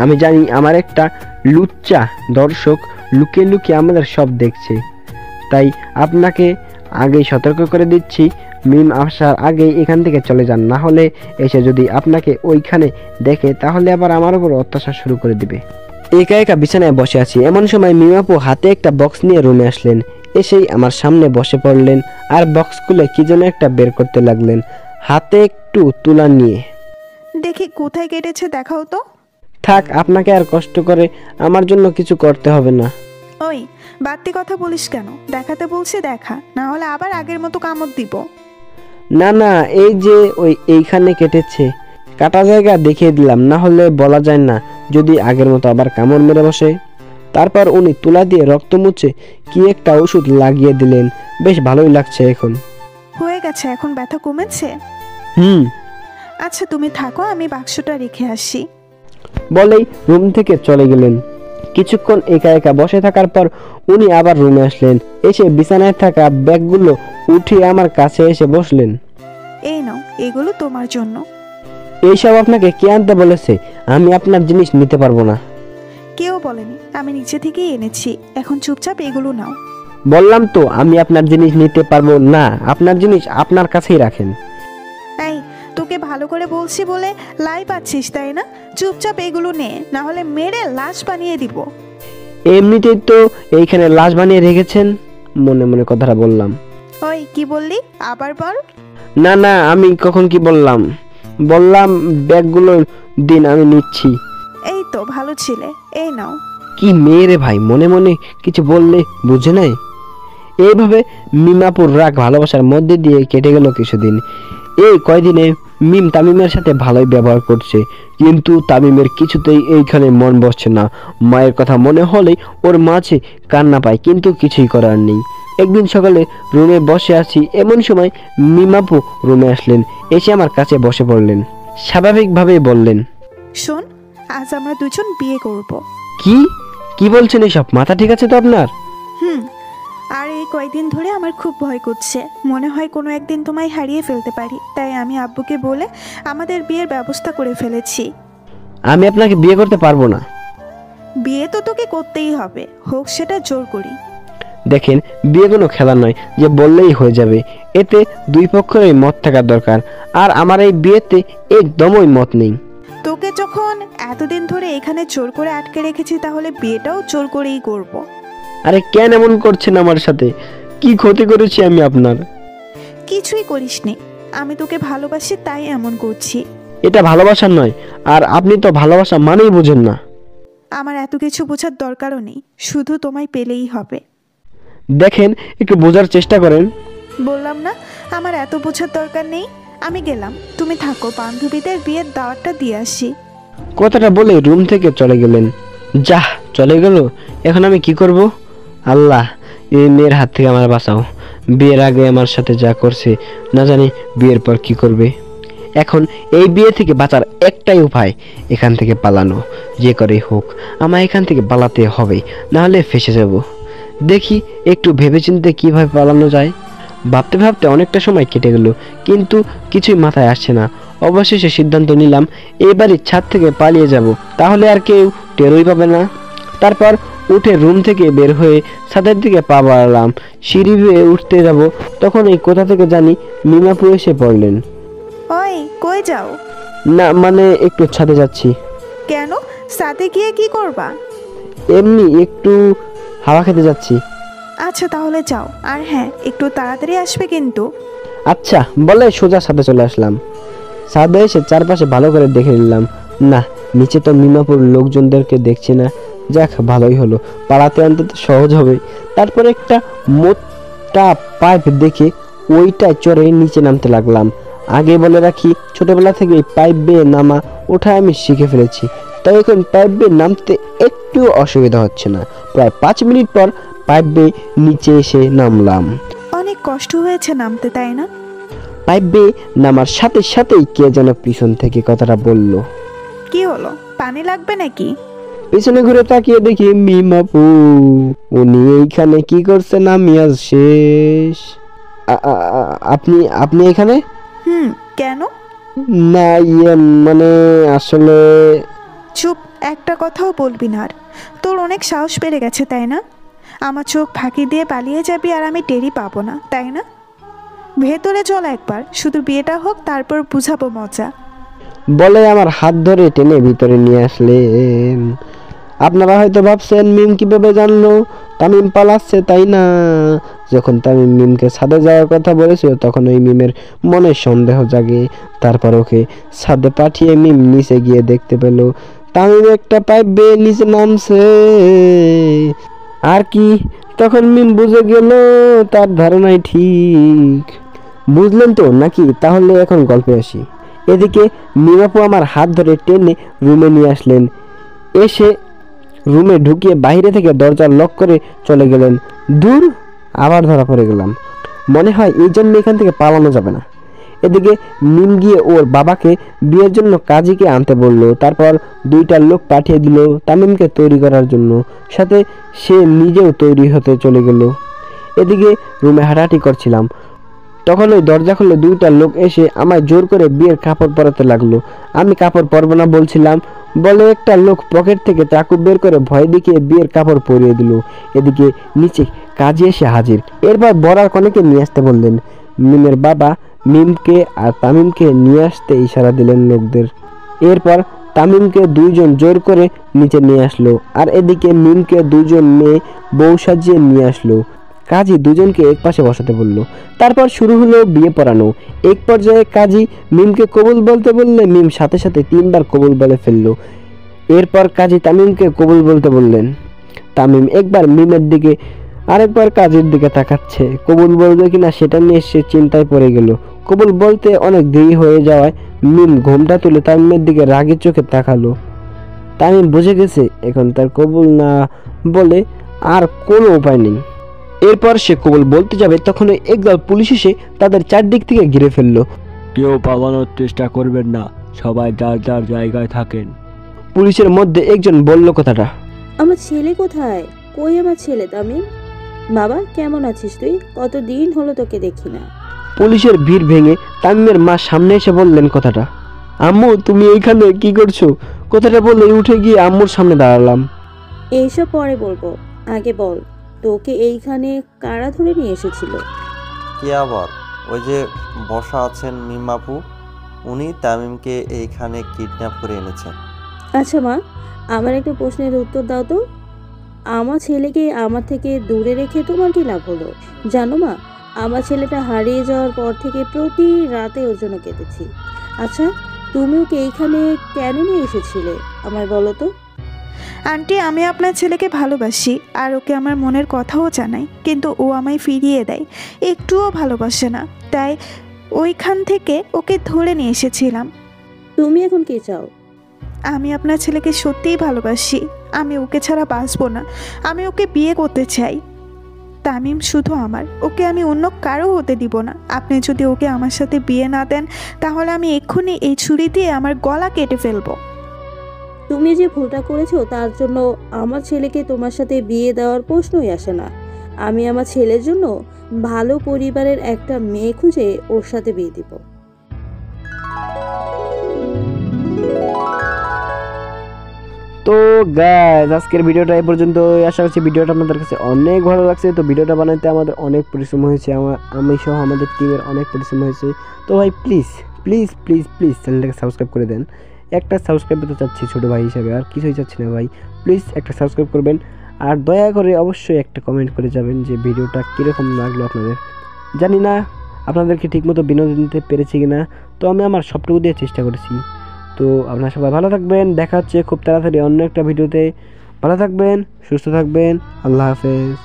[SPEAKER 1] আমি জানি আমার একটা লুচ্চা দর্শক লুকিয়ে লুকিয়ে আমাদের সব দেখছে, তাই আপনাকে আগেই সতর্ক করে দিচ্ছি, মিম আসার আগেই এখান থেকে চলে যান, না হলে এসে যদি আপনাকে ওইখানে দেখে তাহলে আবার আমার উপর অত্যাচার শুরু করে দিবে। একা একা বিছানায় বসে আছি, এমন সময় মিম আপু হাতে একটা বক্স নিয়ে রুমে আসলেন। এসেই আমার সামনে বসে পড়লেন আর বক্স খুলে কি যেন একটা বের করতে লাগলেন, হাতে একটু তুলা নিয়ে।
[SPEAKER 2] দেখি কোথায় কেটেছে, দেখাও তো।
[SPEAKER 1] থাক, আপনাকে আর কষ্ট করে আমার জন্য কিছু করতে হবে না।
[SPEAKER 2] ওই বাড়তি কথা বলিস কেন? দেখাতে বলছি দেখা, না হলে আবার আগের মতো কামড় দিব।
[SPEAKER 1] না না, এই যে এইখানে কেটেছে, কাটা জায়গা দেখিয়ে দিলাম, না হলে বলা যায় না যদি আগের মতো আবার কামড় মেরে বসে। তারপর উনি তুলা দিয়ে রক্ত মুছে কি একটা ওষুধ লাগিয়ে দিলেন। বেশ ভালোই লাগছে এখন।
[SPEAKER 2] হয়ে গেছে, এখন ব্যথা কমেছে? আচ্ছা তুমি থাকো, আমি বাক্সটা রেখে আসি।
[SPEAKER 1] বলেই রুম থেকে চলে গেলেন। কিছুক্ষণ একা একা বসে থাকার পর উনি আবার রুমে আসলেন। এসে বিছানায় থাকা ব্যাগগুলো উঠিয়ে আমার কাছে এসে বসলেন।
[SPEAKER 2] এই নাও, এগুলো তোমার জন্য।
[SPEAKER 1] এইসব আপনাকে কে আনতে বলেছে? আমি আপনার জিনিস নিতে পারবো না।
[SPEAKER 2] কেউ বলেনি, আমি নিচে থেকেই এনেছি। এখন চুপচাপ এগুলো নাও।
[SPEAKER 1] বললাম তো আমি আপনার জিনিস নিতে পারবো না, আপনার জিনিস আপনার কাছেই রাখেন।
[SPEAKER 2] এই তোকে ভালো করে বলছি বলে লাই পাচ্ছিস তাই না? চুপচাপ এগুলো নে, না হলে মেরে লাশ বানিয়ে দিব।
[SPEAKER 1] এমনিতেই তো এইখানে লাশ বানিয়ে রেখেছেন, মনে মনে কথাটা বললাম।
[SPEAKER 2] ওই কি বললি, আবার বল।
[SPEAKER 1] না না, আমি কখন কি বললাম? বললাম ব্যাগগুলো দিন, আমি নিচ্ছি।
[SPEAKER 2] এই তো ভালো ছিলে, এই নাও।
[SPEAKER 1] কি মেয়ে রে ভাই, মনে মনে কিছু বললে বুঝে নাই। এইভাবে মিমাপুর রাগ ভালোবাসার মধ্যে দিয়ে কেটে গেল কিছুদিন। এই কয়দিনে মিম তামিমের সাথে ভালোই ব্যবহার করছে, কিন্তু তামিমের কিছুতেই এইখানে মন বসছে না। মায়ের কথা মনে হলেই ওর মাঝে কান্না পায়, কিন্তু কিছুই করার নেই। একদিন সকালে রুমে বসে আছি, এমন সময় মিমাপু রুমে আসলেন। এসে আমার কাছে বসে পড়লেন। স্বাভাবিকভাবেই বললেন,
[SPEAKER 2] শোন, আজ আমরা দুজন বিয়ে করব।
[SPEAKER 1] কি কি বলছেন এসব? মাথা ঠিক আছে তো আপনার?
[SPEAKER 2] আর এই কয়েকদিন ধরে আমার খুব ভয় করছে, মনে হয় কোনো একদিন তোমায় হারিয়ে ফেলতে পারি। তাই আমি আব্বুকে বলে আমাদের বিয়ের ব্যবস্থা করে ফেলেছি।
[SPEAKER 1] আমি আপনাকে বিয়ে করতে পারবো না।
[SPEAKER 2] বিয়ে তো তোকে করতেই হবে, হোক সেটা জোর করি।
[SPEAKER 1] দেখেন, বিয়ে কোনো খেলা নয় যে বললেই হয়ে যাবে। এতে দুই পক্ষেরই মত থাকার দরকার, আর আমার এই বিয়েতে একদমই মত নেই।
[SPEAKER 2] তোকে যখন এতদিন ধরে এখানে জোর করে আটকে রেখেছি, তাহলে বিয়েটাও জোর করেই করব।
[SPEAKER 1] আরে কেন এমন করছেন আমার সাথে? কি ক্ষতি করেছি আমি আপনার?
[SPEAKER 2] কিছুই করিসনি, আমি তোকে ভালোবাসি তাই এমন করছি।
[SPEAKER 1] এটা ভালোবাসা নয়, আর আপনি তো ভালোবাসা মানেই বোঝেন না।
[SPEAKER 2] আমার এত কিছু বোঝার দরকারও নেই, শুধু তোমায় পেলেই হবে।
[SPEAKER 1] দেখেন, একটু বোঝার চেষ্টা করেন।
[SPEAKER 2] বললাম না আমার এত বোঝার দরকার নেই। আমি গেলাম, তুমি থাকো, বান্ধবীদের বিয়ের দাওয়াতটা দিয়ে আসি।
[SPEAKER 1] কথাটা বলে রুম থেকে চলে গেলেন। যাহ, চলে গেল, এখন আমি কি করব? আল্লাহ, এই মেয়ের হাত থেকে আমার বাঁচাও। বিয়ের আগে আমার সাথে যা করছে, না জানি বিয়ের পর কি করবে। এখন এই বিয়ে থেকে বাঁচার একটাই উপায়, এখান থেকে পালানো। যে করেই হোক আমার এখান থেকে পালাতে হবে, নাহলে ফেঁসে যাব। দেখি একটু ভেবেচিন্তে কিভাবে পালানো যায়। ভাবতে ভাবতে অনেকটা সময় কেটে গেল, কিন্তু কিছুই মাথায় আসছে না। অবশেষে সিদ্ধান্ত নিলাম, এবারই ছাদ থেকে পালিয়ে যাব, তাহলে আর কেউ টেরই পাবে না। তারপর উঠে রুম থেকে বের হয়ে ছাদের দিকে পা বাড়ালাম। সিঁড়ি বেয়ে উঠতে যাব, তখন এই কোথা থেকে জানি মিমাপু এসে পড়লেন।
[SPEAKER 2] ওই কই যাও?
[SPEAKER 1] না মানে একটু ছাদে যাচ্ছি।
[SPEAKER 2] কেন, সাথে গিয়ে কি করবা?
[SPEAKER 1] এমনি একটু হাওয়া খেতে যাচ্ছি।
[SPEAKER 2] আচ্ছা তাহলে যাও, আর হ্যাঁ একটু তাড়াতাড়ি আসবে কিন্তু।
[SPEAKER 1] আচ্ছা বলে সোজা ছাদে চলে আসলাম। ছাদে এসে চারপাশে ভালো করে দেখে নিলাম। না, নিচে তো মিমাপুর লোকজনদেরকে দেখছি না। যাক, ভালোই হলো, পাড়াতে অন্তত সহজ হবে। তারপর একটা মোটা পাইপ দেখে ওইটায় চড়ে নিচে নামতে লাগলাম। আগে বলে রাখি, ছোটবেলা থেকে পাইপ বেয়ে নামা ওঠা আমি শিখে ফেলেছি, তাই এখন পাইপ বেয়ে নামতে একটু অসুবিধা হচ্ছে না। প্রায় 5 মিনিট পর পাইপ বেয়ে নিচে এসে নামলাম।
[SPEAKER 2] অনেক কষ্ট হয়েছে নামতে, তাই না?
[SPEAKER 1] পাইপ বেয়ে নামার সাথে সাথেই কে যেন পিছন থেকে কথাটা বলল।
[SPEAKER 2] কি হলো, পানি লাগবে নাকি?
[SPEAKER 1] পিছনে ঘুরে তাকিয়ে দেখি মিমাপু। উনি এইখানে কি করছেন? আমি আজ শেষ। আপনি আপনি এখানে?
[SPEAKER 2] কেন?
[SPEAKER 1] না মানে আসলে।
[SPEAKER 2] চুপ, একটা কথাও বলবি না আর। তোর অনেক সাহস বেড়ে গেছে, তাই না? আমার চোখ ফাঁকি দিয়ে পালিয়ে যাবি আর আমি টেরই পাবো না, তাই না? ভেতরে চল একবার, শুধু বিয়েটা হোক, তারপর বুঝাবো মজা।
[SPEAKER 1] বলে আমার হাত ধরে টেনে ভিতরে নিয়ে আসলেন। আপনারা হয়তো ভাবছেন মিম কিভাবে জানলো তামিম পালাচ্ছে, তাই না? যখন তামিম মিমকে ছাদে যাওয়ার কথা বলেছিল, তখন ওই মিমের মনে সন্দেহ জাগে। তারপর ওকে ছাদে পাঠিয়ে মিম নিচে গিয়ে দেখতে পেল তামিম একটা পাইপ বেয়ে নিচে নামছে। আর কি, তখন মিম বুঝে গেল তার ধারণাই ঠিক। বুঝলেন তো নাকি? তাহলে এখন গল্পে আসি। এদিকে মিমাপু আমার হাত ধরে টেনে রুমে নিয়ে আসলেন। এসে রুমে ঢুকিয়ে বাইরে থেকে দরজা লক করে চলে গেলেন। দূর, আবার ধরা পড়ে গেলাম। মনে হয় এই জন্য এখান থেকে পালানো যাবে না। এদিকে মিম গিয়ে ওর বাবাকে বিয়ের জন্য কাজীকে আনতে বলল। তারপর 2টা লোক পাঠিয়ে দিল তামিমকে তৈরি করার জন্য, সাথে সে নিজেও তৈরি হতে চলে গেল। এদিকে রুমে হাঁটাহাঁটি করছিলাম, তখন ওই দরজা খুলে 2টা লোক এসে আমায় জোর করে বিয়ের কাপড় পরাতে লাগলো। আমি কাপড় পরবো না বলছিলাম, বলে একটা লোক পকেট থেকে চাকু বের করে ভয় দেখিয়ে বিয়ের কাপড় পরিয়ে দিল। এদিকে নিচে কাজী এসে হাজির। এরপর বরার কনেকে নিয়ে আসতে বললেন। মিমের বাবা মিমকে আর তামিমকে নিয়ে আসতে ইশারা দিলেন লোকদের। এরপর তামিমকে 2জন জোর করে নিচে নিয়ে আসলো, আর এদিকে মিমকে 2জন মেয়ে বউ সাজিয়ে নিয়ে আসলো। কাজী 2জনকে এক পাশে বসাতে বলল। তারপর শুরু হলো বিয়ে পড়ানো। এক পর্যায়ে কাজী মিমকে কবুল বলতে বললে মিম সাথে সাথে 3বার কবুল বলে ফেললো। এরপর কাজী তামিমকে কবুল বলতে বললেন। তামিম একবার মিমের দিকে আরেকবার কাজীর দিকে তাকাচ্ছে, কবুল বলবে কিনা সেটা নিয়ে সে চিন্তায় পড়ে গেল। কবুল বলতে অনেক দেরি হয়ে যাওয়ায় মিম ঘোমটা তুলে তামিমের দিকে রাগের চোখে তাকালো। তামিম বুঝে গেছে এখন তার কবুল না বলে আর কোনো উপায় নেই। এরপর সে কবুল বলতে যাবে, তখন একদল পুলিশ এসে তাদের চারদিক থেকে ঘিরে ফেললো।
[SPEAKER 10] কেউ পালানোর চেষ্টা করবেন না, সবাই যার যার জায়গায় থাকেন।
[SPEAKER 1] পুলিশের মধ্যে একজন বলল কথাটা।
[SPEAKER 6] আমার ছেলে কোথায়? কই আমার ছেলে তামিম? বাবা কেমন আছিস তুই? কতদিন হলো তোকে দেখি না।
[SPEAKER 1] পুলিশের ভিড় ভেঙে তামিমের মা সামনে এসে বললেন কথাটা। আম্মু তুমি এইখানে কি করছো? কথাটা বলে উঠে গিয়ে আম্মুর সামনে দাঁড়ালাম।
[SPEAKER 6] এইসব পরে বলবো, আগে বল তোকে এইখানে কারা ধরে নিয়ে এসেছিল?
[SPEAKER 5] কি আবার? ওই যে বসা আছেন মিমাপু, উনি তামিমকে এইখানে কিডন্যাপ করে এনেছেন।
[SPEAKER 6] আচ্ছা মা, আমার একটা প্রশ্নের উত্তর দাও তো। আমার ছেলেকে আমার থেকে দূরে রেখে তোমার কি লাভ হলো? জানো মা, আমার ছেলেটা হারিয়ে যাওয়ার পর থেকে প্রতি রাতে ওর জন্য কেঁদেছি। আচ্ছা, তুমি ওকে এইখানে কেন নিয়ে এসেছিলে আমায় বলো তো?
[SPEAKER 2] আন্টি, আমি আপনার ছেলেকে ভালোবাসি আর ওকে আমার মনের কথাও জানাই, কিন্তু ও আমায় ফিরিয়ে দেয়, একটুও ভালোবাসে না। তাই ওইখান থেকে ওকে ধরে নিয়ে এসেছিলাম।
[SPEAKER 6] তুমি এখন কি চাও?
[SPEAKER 2] আমি আপনার ছেলেকে সত্যিই ভালোবাসি। আমি ওকে ছাড়া বাঁচবো না। আমি ওকে বিয়ে করতে চাই। তামিম শুধু আমার, ওকে আমি অন্য কারো হতে দিব না। আপনি যদি ওকে আমার সাথে বিয়ে না দেন, তাহলে আমি এক্ষুনি এই ছুরি দিয়ে আমার গলা কেটে ফেলবো।
[SPEAKER 6] তুমি যে ভুলটা করেছো তার জন্য আমার ছেলেকে তোমার সাথে বিয়ে দেওয়ার প্রশ্নই আসে না। আমি আমার ছেলের জন্য ভালো পরিবারের একটা মেয়ে খুঁজে ওর সাথে বিয়ে দিব।
[SPEAKER 1] তো গাইস, আজকের ভিডিওটা এই পর্যন্ত। আশা করছি ভিডিওটা আপনাদের কাছে অনেক ভালো লাগছে। তো ভিডিওটা বানাইতে আমাদের অনেক পরিশ্রম হয়েছে, আমি সহ আমাদের টিমের অনেক পরিশ্রম হয়েছে। তো ভাই প্লিজ প্লিজ প্লিজ প্লিজ চ্যানেলটাকে সাবস্ক্রাইব করে দেন। একটা সাবস্ক্রাইব তো চাচ্ছি ছোটো ভাই হিসাবে, আর কিছুই চাচ্ছি না ভাই। প্লিজ একটা সাবস্ক্রাইব করবেন, আর দয়া করে অবশ্যই একটা কমেন্ট করে যাবেন যে ভিডিওটা কীরকম লাগলো আপনাদের। জানি না আপনাদেরকে ঠিকমতো বিনোদন দিতে পেরেছি কিনা, তো আমি আমার সবটুকু দিয়ে চেষ্টা করেছি। তো আপনারা সবাই ভালো থাকবেন, দেখা হচ্ছে খুব তাড়াতাড়ি অন্য একটা ভিডিওতে। ভালো থাকবেন, সুস্থ থাকবেন, আল্লাহ হাফেজ।